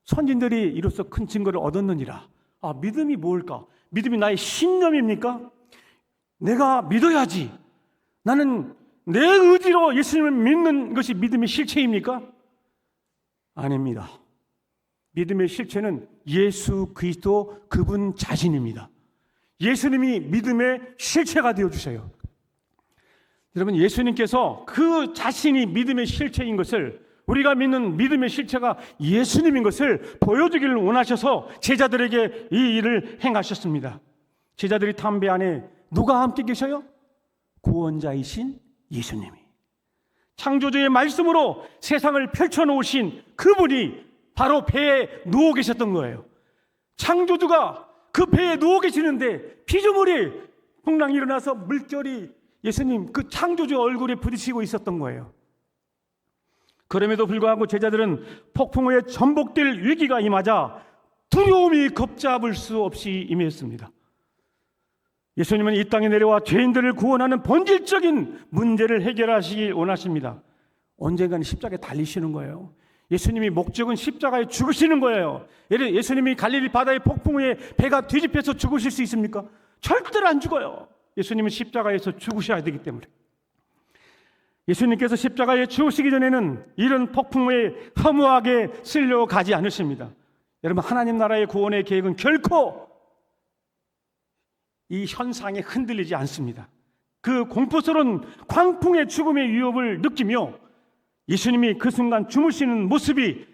선진들이 이로써 큰 증거를 얻었느니라. 아, 믿음이 뭘까? 믿음이 나의 신념입니까? 내가 믿어야지. 나는 내 의지로 예수님을 믿는 것이 믿음의 실체입니까? 아닙니다. 믿음의 실체는 예수 그리스도 그분 자신입니다. 예수님이 믿음의 실체가 되어주세요. 여러분, 예수님께서 그 자신이 믿음의 실체인 것을, 우리가 믿는 믿음의 실체가 예수님인 것을 보여주기를 원하셔서 제자들에게 이 일을 행하셨습니다. 제자들이 탄 배 안에 누가 함께 계셔요? 구원자이신 예수님이, 창조주의 말씀으로 세상을 펼쳐놓으신 그분이 바로 배에 누워 계셨던 거예요. 창조주가 그 배에 누워 계시는데 피조물이 풍랑이 일어나서 물결이 예수님 그 창조주의 얼굴에 부딪히고 있었던 거예요. 그럼에도 불구하고 제자들은 폭풍우에 전복될 위기가 임하자 두려움이 걷잡을 수 없이 임했습니다. 예수님은 이 땅에 내려와 죄인들을 구원하는 본질적인 문제를 해결하시기 원하십니다. 언젠가는 십자가에 달리시는 거예요. 예수님이 목적은 십자가에 죽으시는 거예요. 예수님이 갈릴리 바다의 폭풍우에 배가 뒤집혀서 죽으실 수 있습니까? 절대로 안 죽어요. 예수님은 십자가에서 죽으셔야 되기 때문에. 예수님께서 십자가에 죽으시기 전에는 이런 폭풍우에 허무하게 쓸려가지 않으십니다. 여러분, 하나님 나라의 구원의 계획은 결코 이 현상에 흔들리지 않습니다. 그 공포스러운 광풍의 죽음의 위협을 느끼며 예수님이 그 순간 주무시는 모습이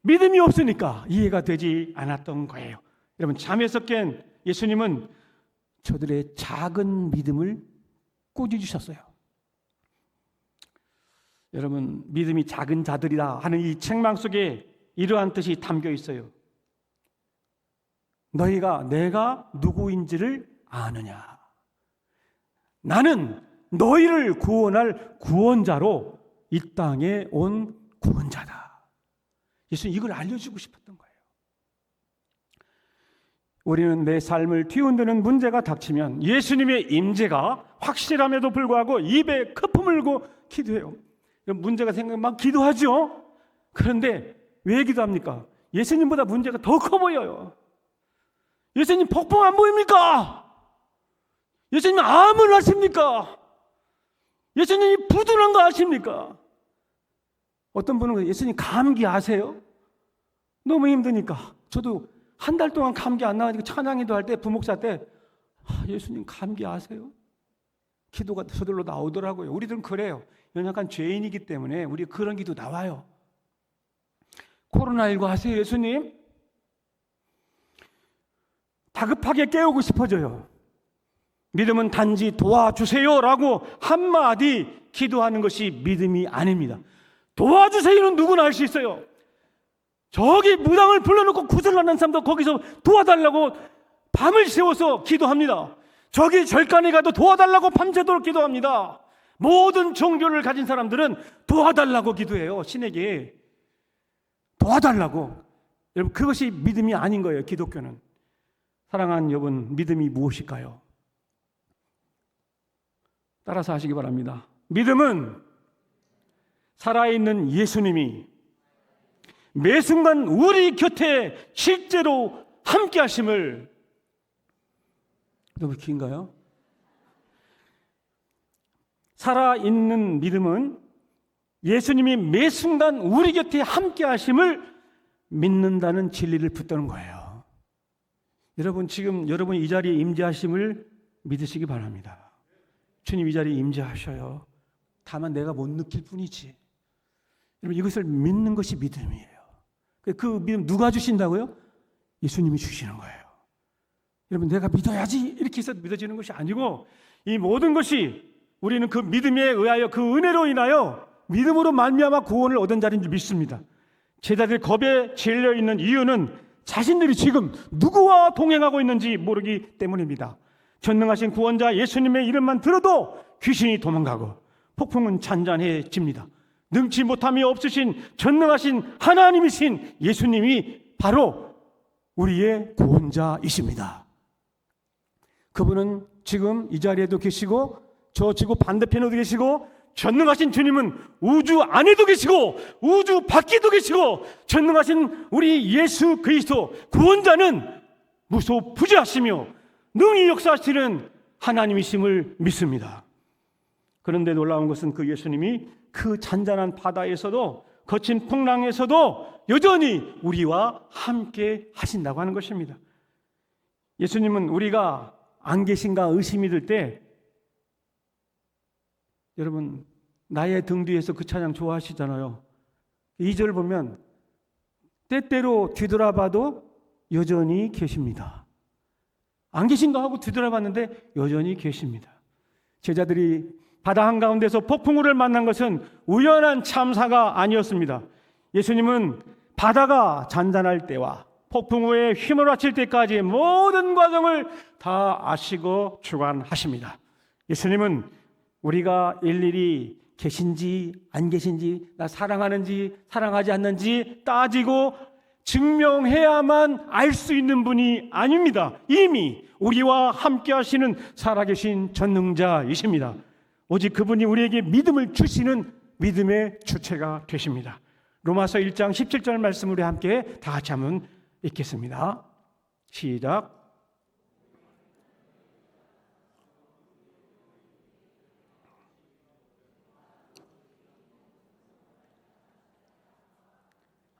믿음이 없으니까 이해가 되지 않았던 거예요. 여러분, 잠에서 깬 예수님은 저들의 작은 믿음을 꾸짖으셨어요. 여러분, 믿음이 작은 자들이다 하는 이 책망 속에 이러한 뜻이 담겨 있어요. 너희가 내가 누구인지를 아느냐? 나는 너희를 구원할 구원자로 이 땅에 온 구원자다. 예수님 이걸 알려주고 싶었던 거예요. 우리는 내 삶을 뒤흔드는 문제가 닥치면 예수님의 임재가 확실함에도 불구하고 입에 거품을 물고 기도해요. 문제가 생기면 막 기도하죠. 그런데 왜 기도합니까? 예수님보다 문제가 더 커 보여요. 예수님 폭풍 안 보입니까? 예수님 암을 아십니까? 예수님이 부도난 거 아십니까? 어떤 분은 예수님 감기 아세요? 너무 힘드니까. 저도 한 달 동안 감기 안 나가니까 찬양기도 할 때 부목사 때 예수님 감기 아세요? 기도가 저절로 나오더라고요. 우리들은 그래요. 연약한 죄인이기 때문에 우리 그런 기도 나와요. 코로나19 아세요, 예수님? 다급하게 깨우고 싶어져요. 믿음은 단지 도와주세요라고 한마디 기도하는 것이 믿음이 아닙니다. 도와주세요는 누구나 할 수 있어요. 저기 무당을 불러놓고 구슬하는 사람도 거기서 도와달라고 밤을 새워서 기도합니다. 저기 절간에 가도 도와달라고 밤새도록 기도합니다. 모든 종교를 가진 사람들은 도와달라고 기도해요. 신에게 도와달라고. 여러분, 그것이 믿음이 아닌 거예요. 기독교는. 사랑하는 여러분, 믿음이 무엇일까요? 따라서 하시기 바랍니다. 믿음은 살아있는 예수님이 매 순간 우리 곁에 실제로 함께 하심을. 너무 긴가요? 살아있는 믿음은 예수님이 매 순간 우리 곁에 함께 하심을 믿는다는 진리를 붙드는 거예요. 여러분, 지금 여러분 이 자리에 임재하심을 믿으시기 바랍니다. 주님 이 자리에 임재하셔요. 다만 내가 못 느낄 뿐이지. 여러분, 이것을 믿는 것이 믿음이에요. 그 믿음 누가 주신다고요? 예수님이 주시는 거예요. 여러분, 내가 믿어야지 이렇게 해서 믿어지는 것이 아니고, 이 모든 것이 우리는 그 믿음에 의하여, 그 은혜로 인하여 믿음으로 말미암아 구원을 얻은 자리인 줄 믿습니다. 제자들이 겁에 질려 있는 이유는 자신들이 지금 누구와 동행하고 있는지 모르기 때문입니다. 전능하신 구원자 예수님의 이름만 들어도 귀신이 도망가고 폭풍은 잔잔해집니다. 능치 못함이 없으신 전능하신 하나님이신 예수님이 바로 우리의 구원자이십니다. 그분은 지금 이 자리에도 계시고 저 지구 반대편에도 계시고 전능하신 주님은 우주 안에도 계시고 우주 밖에도 계시고 전능하신 우리 예수 그리스도 구원자는 무소부지하시며 능히 역사하시는 하나님이심을 믿습니다. 그런데 놀라운 것은 그 예수님이 그 잔잔한 바다에서도 거친 풍랑에서도 여전히 우리와 함께 하신다고 하는 것입니다. 예수님은 우리가 안 계신가 의심이 들 때, 여러분 나의 등 뒤에서 그 찬양 좋아하시잖아요. 2절 보면 때때로 뒤돌아봐도 여전히 계십니다. 안 계신가 하고 뒤돌아봤는데 여전히 계십니다. 제자들이 바다 한가운데서 폭풍우를 만난 것은 우연한 참사가 아니었습니다. 예수님은 바다가 잔잔할 때와 폭풍우에 휘몰아칠 때까지 모든 과정을 다 아시고 주관하십니다. 예수님은 우리가 일일이 계신지 안 계신지, 나 사랑하는지 사랑하지 않는지 따지고 증명해야만 알 수 있는 분이 아닙니다. 이미 우리와 함께 하시는 살아계신 전능자이십니다. 오직 그분이 우리에게 믿음을 주시는 믿음의 주체가 되십니다. 로마서 1장 17절 말씀 우리 함께 다 같이 한번 읽겠습니다. 시작.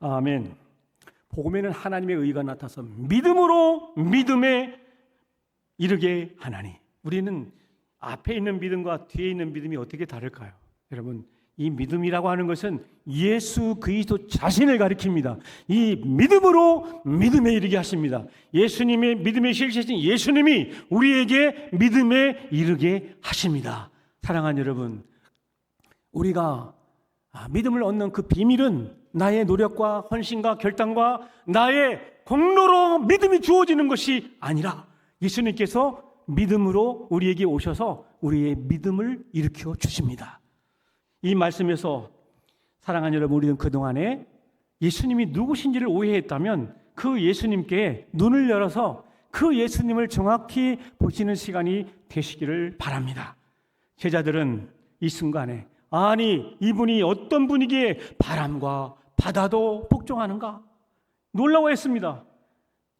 아멘. 복음에는 하나님의 의가 나타서 믿음으로 믿음에 이르게 하나니. 우리는 앞에 있는 믿음과 뒤에 있는 믿음이 어떻게 다를까요? 여러분, 이 믿음이라고 하는 것은 예수 그리스도 자신을 가리킵니다. 이 믿음으로 믿음에 이르게 하십니다. 예수님의 믿음의 실체신 예수님이 우리에게 믿음에 이르게 하십니다. 사랑하는 여러분, 우리가 믿음을 얻는 그 비밀은 나의 노력과 헌신과 결단과 나의 공로로 믿음이 주어지는 것이 아니라 예수님께서 믿음으로 우리에게 오셔서 우리의 믿음을 일으켜 주십니다. 이 말씀에서 사랑하는 여러분, 우리는 그동안에 예수님이 누구신지를 오해했다면 그 예수님께 눈을 열어서 그 예수님을 정확히 보시는 시간이 되시기를 바랍니다. 제자들은 이 순간에 아니 이분이 어떤 분이기에 바람과 바다도 복종하는가 놀라워했습니다.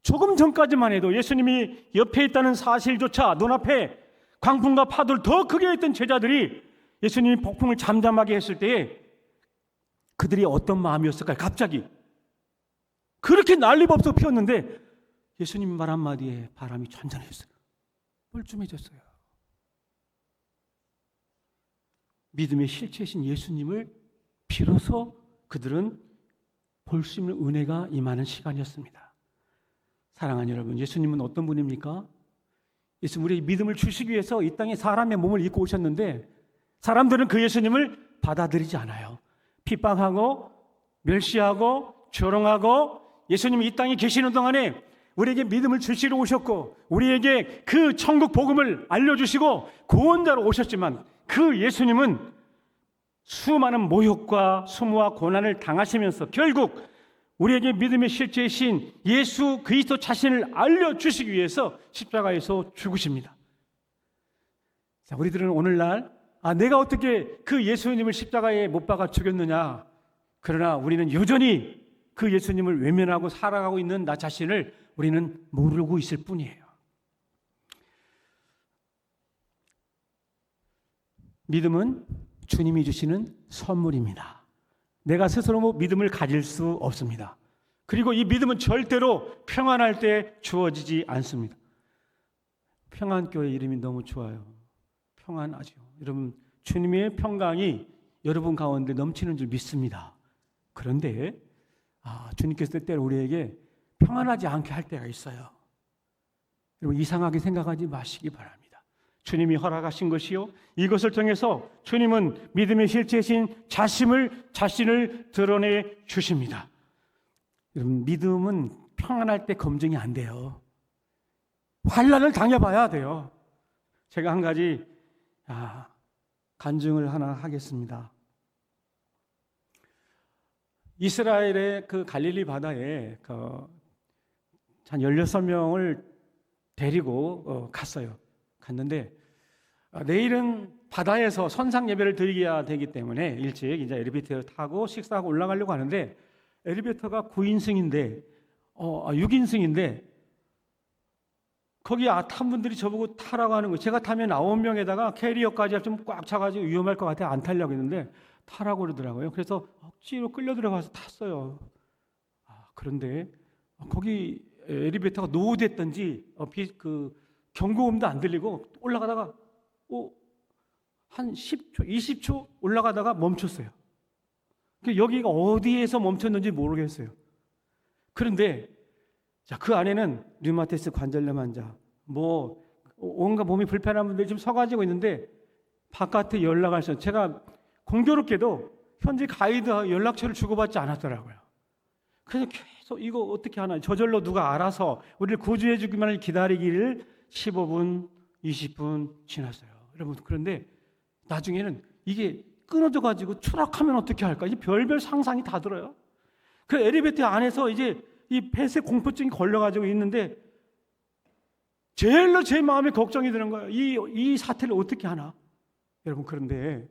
조금 전까지만 해도 예수님이 옆에 있다는 사실조차 눈앞에 광풍과 파도를 더 크게 했던 제자들이 예수님이 폭풍을 잠잠하게 했을 때에 그들이 어떤 마음이었을까요? 갑자기 그렇게 난리법석 피웠는데 예수님 말 한마디에 바람이 잔잔해졌어요. 뻘쭘해졌어요. 믿음의 실체이신 예수님을 비로소 그들은 볼 수 있는 은혜가 임하는 시간이었습니다. 사랑하는 여러분, 예수님은 어떤 분입니까? 예수님 우리에게 믿음을 주시기 위해서 이 땅에 사람의 몸을 입고 오셨는데 사람들은 그 예수님을 받아들이지 않아요. 핍박하고 멸시하고 조롱하고 예수님이 이 땅에 계시는 동안에 우리에게 믿음을 주시러 오셨고 우리에게 그 천국 복음을 알려주시고 구원자로 오셨지만 그 예수님은 수많은 모욕과 수모와 고난을 당하시면서 결국 우리에게 믿음의 실제이신 예수 그리스도 자신을 알려주시기 위해서 십자가에서 죽으십니다. 자, 우리들은 오늘날 내가 어떻게 그 예수님을 십자가에 못 박아 죽였느냐. 그러나 우리는 여전히 그 예수님을 외면하고 살아가고 있는 나 자신을 우리는 모르고 있을 뿐이에요. 믿음은 주님이 주시는 선물입니다. 내가 스스로 믿음을 가질 수 없습니다. 그리고 이 믿음은 절대로 평안할 때 주어지지 않습니다. 평안교회 이름이 너무 좋아요. 평안하죠. 여러분, 주님의 평강이 여러분 가운데 넘치는 줄 믿습니다. 그런데 주님께서 때때로 우리에게 평안하지 않게 할 때가 있어요. 여러분, 이상하게 생각하지 마시기 바랍니다. 주님이 허락하신 것이요, 이것을 통해서 주님은 믿음의 실체이신 자신을 드러내 주십니다. 여러분, 믿음은 평안할 때 검증이 안 돼요. 환난을 당해봐야 돼요. 제가 한 가지 간증을 하나 하겠습니다. 이스라엘의 그 갈릴리 바다에 한 16명을 데리고 갔어요. 갔는데 내일은 바다에서 선상 예배를 드려야 되기 때문에 일찍 이제 엘리베이터 타고 식사하고 올라가려고 하는데 엘리베이터가 9인승인데 6인승인데 거기 탄 분들이 저보고 타라고 하는 거예요. 제가 타면 9명에다가 캐리어까지 좀 꽉 차가지고 위험할 것 같아 안 타려고 했는데 타라고 그러더라고요. 그래서 억지로 끌려 들어가서 탔어요. 그런데 거기 엘리베이터가 노후됐던지 그 경고음도 안 들리고 올라가다가 한 10초, 20초 올라가다가 멈췄어요. 여기가 어디에서 멈췄는지 모르겠어요. 그런데 그 안에는 류마티스 관절염 환자, 온갖 몸이 불편한 분들이 지금 서가지고 있는데 바깥에 연락할 수, 제가 공교롭게도 현지 가이드 연락처를 주고받지 않았더라고요. 그래서 계속 이거 어떻게 하나, 저절로 누가 알아서 우리를 구조해 주기만을 기다리기를 15분, 20분 지났어요. 여러분, 그런데 나중에는 이게 끊어져 가지고 추락하면 어떻게 할까? 이제 별별 상상이 다 들어요. 그 엘리베이터 안에서 이제 이 폐쇄 공포증이 걸려가지고 있는데 제일로 제 마음에 걱정이 드는 거예요. 이 사태를 어떻게 하나? 여러분, 그런데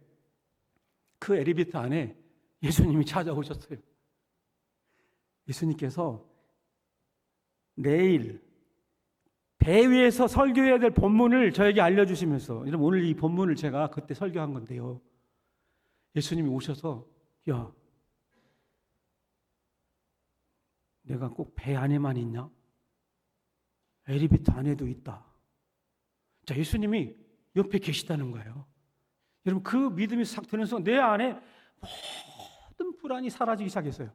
그 엘리베이터 안에 예수님이 찾아오셨어요. 예수님께서 내일 배 위에서 설교해야 될 본문을 저에게 알려주시면서, 여러분, 오늘 이 본문을 제가 그때 설교한 건데요. 예수님이 오셔서, 야, 내가 꼭 배 안에만 있냐? 엘리베이터 안에도 있다. 자, 예수님이 옆에 계시다는 거예요. 여러분, 그 믿음이 싹 드는 순간 내 안에 모든 불안이 사라지기 시작했어요.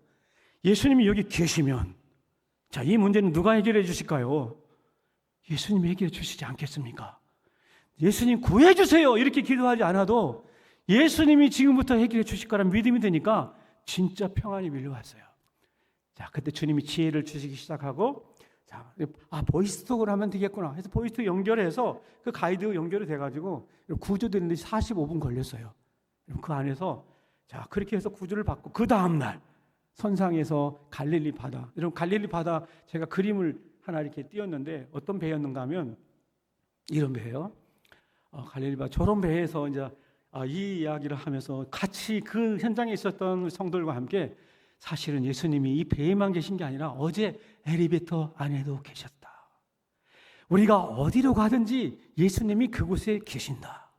예수님이 여기 계시면, 자, 이 문제는 누가 해결해 주실까요? 예수님이 해결해 주시지 않겠습니까? 예수님 구해 주세요 이렇게 기도하지 않아도 예수님이 지금부터 해결해 주실 거라는 믿음이 되니까 진짜 평안이 밀려왔어요. 자, 그때 주님이 지혜를 주시기 시작하고, 자, 보이스톡을 하면 되겠구나 해서 보이스톡 연결해서 그 가이드 연결이 돼가지고 구조되는데 45분 걸렸어요. 그 안에서, 자, 그렇게 해서 구조를 받고, 그 다음날 선상에서 갈릴리 바다, 여러분, 갈릴리 바다 제가 그림을 하나 이렇게 띄웠는데 어떤 배였는가 하면 이런 배예요. 갈릴리 바다, 저런 배에서 이제 이 이야기를 하면서 같이 그 현장에 있었던 성도들과 함께, 사실은 예수님이 이 배에만 계신 게 아니라 어제 엘리베이터 안에도 계셨다. 우리가 어디로 가든지 예수님이 그곳에 계신다.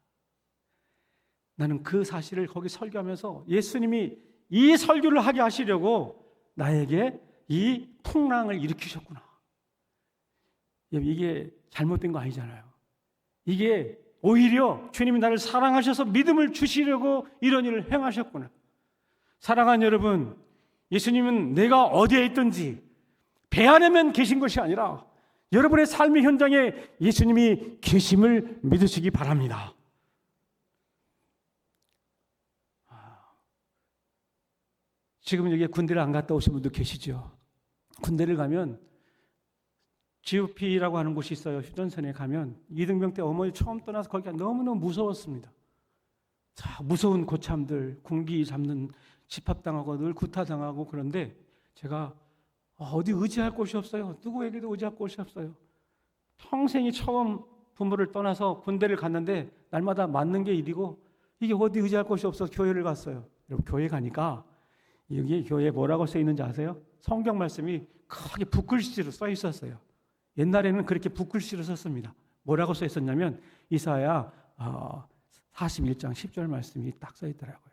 나는 그 사실을 거기 설교하면서 예수님이 이 설교를 하게 하시려고 나에게 이 풍랑을 일으키셨구나. 이게 잘못된 거 아니잖아요. 이게 오히려 주님이 나를 사랑하셔서 믿음을 주시려고 이런 일을 행하셨구나. 사랑하는 여러분, 예수님은 내가 어디에 있든지 배 안에만 계신 것이 아니라 여러분의 삶의 현장에 예수님이 계심을 믿으시기 바랍니다. 지금 여기 군대를 안 갔다 오신 분도 계시죠. 군대를 가면 GOP라고 하는 곳이 있어요. 휴전선에 가면 이등병 때 어머니 처음 떠나서 거기가 너무너무 무서웠습니다. 자, 무서운 고참들, 군기 잡는 집합당하고 늘 구타당하고, 그런데 제가 어디 의지할 곳이 없어요. 누구에게도 의지할 곳이 없어요. 평생이 처음 부모를 떠나서 군대를 갔는데 날마다 맞는 게 일이고, 이게 어디 의지할 곳이 없어서 교회를 갔어요. 여러분, 교회 가니까 여기 교회에 뭐라고 써 있는지 아세요? 성경 말씀이 크게 붓글씨로 써 있었어요. 옛날에는 그렇게 붓글씨로 썼습니다. 뭐라고 써 있었냐면 이사야 41장 10절 말씀이 딱 써 있더라고요.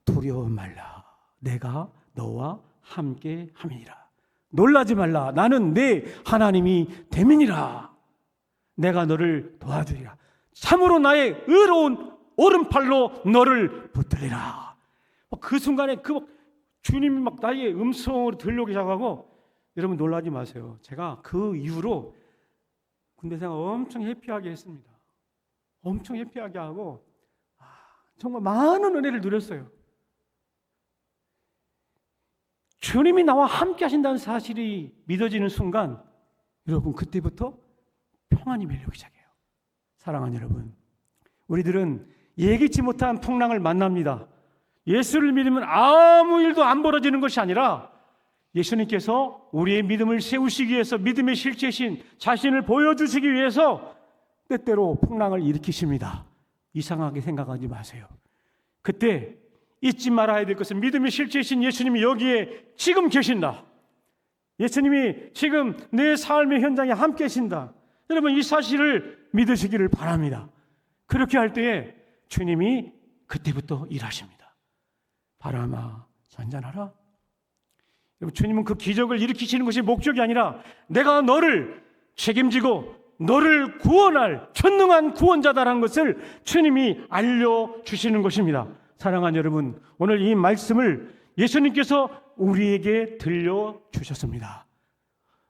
두려워 말라, 내가 너와 함께 함이니라. 놀라지 말라, 나는 내 하나님이 됨이니라. 내가 너를 도와주리라. 참으로 나의 의로운 오른팔로 너를 붙들리라. 그 순간에 주님이 막 나의 음성으로 들려오기 시작하고, 여러분 놀라지 마세요. 제가 그 이후로 군대 생활 엄청 해피하게 했습니다. 엄청 해피하게 하고 정말 많은 은혜를 누렸어요. 주님이 나와 함께 하신다는 사실이 믿어지는 순간, 여러분 그때부터 평안이 밀려오기 시작해요. 사랑하는 여러분, 우리들은 예기치 못한 풍랑을 만납니다. 예수를 믿으면 아무 일도 안 벌어지는 것이 아니라 예수님께서 우리의 믿음을 세우시기 위해서 믿음의 실체신 자신을 보여주시기 위해서 때때로 풍랑을 일으키십니다. 이상하게 생각하지 마세요. 그때 잊지 말아야 될 것은 믿음의 실체이신 예수님이 여기에 지금 계신다. 예수님이 지금 내 삶의 현장에 함께 계신다. 여러분, 이 사실을 믿으시기를 바랍니다. 그렇게 할 때에 주님이 그때부터 일하십니다. 바람아 잔잔하라. 여러분, 주님은 그 기적을 일으키시는 것이 목적이 아니라 내가 너를 책임지고 너를 구원할 전능한 구원자다라는 것을 주님이 알려주시는 것입니다. 사랑하는 여러분, 오늘 이 말씀을 예수님께서 우리에게 들려주셨습니다.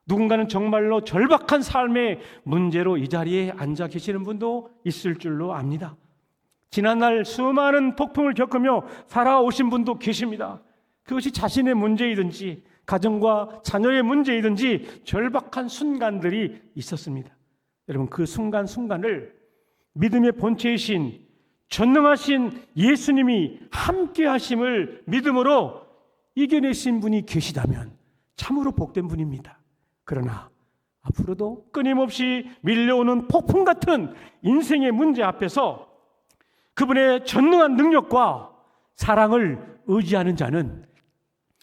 누군가는 정말로 절박한 삶의 문제로 이 자리에 앉아 계시는 분도 있을 줄로 압니다. 지난날 수많은 폭풍을 겪으며 살아오신 분도 계십니다. 그것이 자신의 문제이든지 가정과 자녀의 문제이든지 절박한 순간들이 있었습니다. 여러분, 그 순간순간을 믿음의 본체이신 전능하신 예수님이 함께 하심을 믿음으로 이겨내신 분이 계시다면 참으로 복된 분입니다. 그러나 앞으로도 끊임없이 밀려오는 폭풍 같은 인생의 문제 앞에서 그분의 전능한 능력과 사랑을 의지하는 자는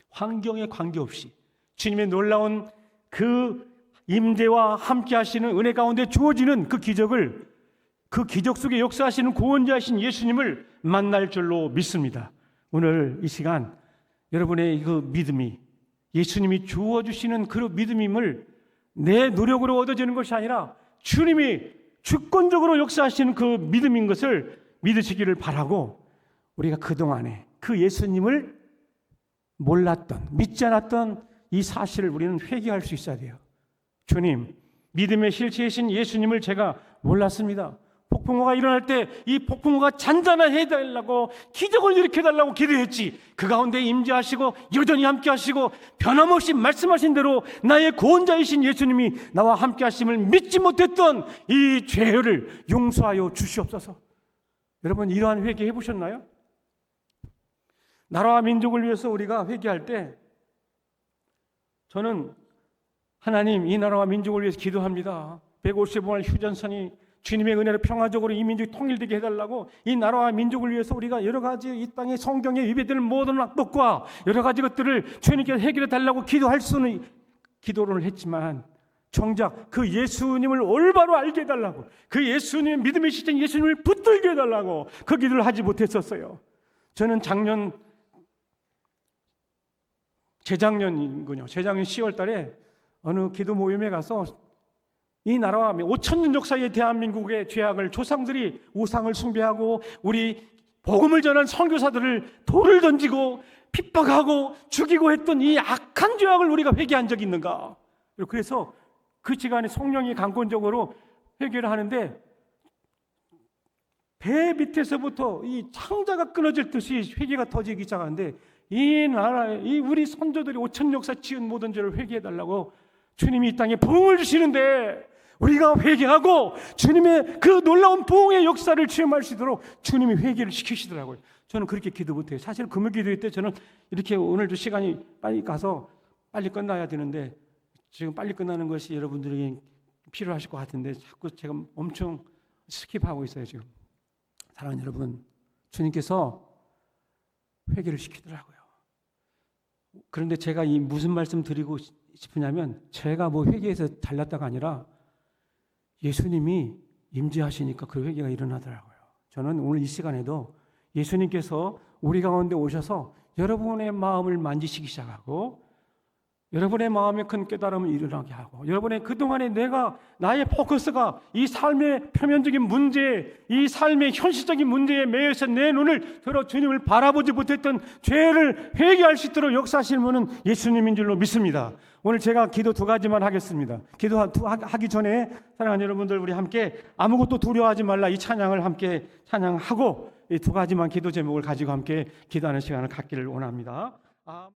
환경에 관계없이 주님의 놀라운 그 임재와 함께 하시는 은혜 가운데 주어지는 그 기적을, 그 기적 속에 역사하시는 구원자이신 예수님을 만날 줄로 믿습니다. 오늘 이 시간 여러분의 그 믿음이 예수님이 주어주시는 그 믿음임을 내 노력으로 얻어지는 것이 아니라 주님이 주권적으로 역사하시는 그 믿음인 것을 믿으시기를 바라고, 우리가 그동안에 그 예수님을 몰랐던, 믿지 않았던 이 사실을 우리는 회개할 수 있어야 돼요. 주님, 믿음의 실체이신 예수님을 제가 몰랐습니다. 폭풍우가 일어날 때 이 폭풍우가 잔잔하게 해달라고, 기적을 일으켜달라고 기도했지. 그 가운데 임재하시고 여전히 함께 하시고 변함없이 말씀하신 대로 나의 구원자이신 예수님이 나와 함께 하심을 믿지 못했던 이 죄를 용서하여 주시옵소서. 여러분, 이러한 회개 해보셨나요? 나라와 민족을 위해서 우리가 회개할 때 저는 하나님, 이 나라와 민족을 위해서 기도합니다. 155일 휴전선이 주님의 은혜로 평화적으로 이 민족이 통일되게 해달라고, 이 나라와 민족을 위해서 우리가 여러 가지 이 땅의 성경에 위배되는 모든 악법과 여러 가지 것들을 주님께 해결해 달라고 기도할 수는 기도를 했지만, 정작 그 예수님을 올바로 알게 해달라고, 그 예수님의 믿음의 실제 예수님을 붙들게 해달라고 그 기도를 하지 못했었어요. 저는 재작년 10월 달에 어느 기도 모임에 가서 이 나라와 5,000년 역사의 대한민국의 죄악을, 조상들이 우상을 숭배하고 우리 복음을 전한 선교사들을 돌을 던지고 핍박하고 죽이고 했던 이 악한 죄악을 우리가 회개한 적이 있는가? 그래서 그 시간에 성령이 강권적으로 회개를 하는데 배 밑에서부터 이 창자가 끊어질 듯이 회개가 터지기 시작하는데, 이 나라에 이 우리 선조들이 5,000년 역사 지은 모든 죄를 회개해달라고 주님이 이 땅에 부흥을 주시는데, 우리가 회개하고 주님의 그 놀라운 부흥의 역사를 체험할 수 있도록 주님이 회개를 시키시더라고요. 저는 그렇게 기도 못해요. 사실 금요 기도회 때 저는 이렇게 오늘도 시간이 빨리 가서 빨리 끝나야 되는데, 지금 빨리 끝나는 것이 여러분들에게 필요하실 것 같은데 자꾸 제가 엄청 스킵하고 있어요 지금. 사랑하는 여러분, 주님께서 회개를 시키더라고요. 그런데 제가 이 무슨 말씀 드리고 싶으냐면, 제가 뭐 회개해서 잘났다가 아니라 예수님이 임재하시니까 그 회개가 일어나더라고요. 저는 오늘 이 시간에도 예수님께서 우리 가운데 오셔서 여러분의 마음을 만지시기 시작하고, 여러분의 마음에 큰 깨달음을 일어나게 하고, 여러분의 그동안에 나의 포커스가 이 삶의 표면적인 문제, 이 삶의 현실적인 문제에 매여서 내 눈을 들어 주님을 바라보지 못했던 죄를 회개할 수 있도록 역사하시는 분은 예수님인 줄로 믿습니다. 오늘 제가 기도 2가지만 하겠습니다. 기도하기 전에 사랑하는 여러분들, 우리 함께 아무것도 두려워하지 말라 이 찬양을 함께 찬양하고 이 2가지만 기도 제목을 가지고 함께 기도하는 시간을 갖기를 원합니다.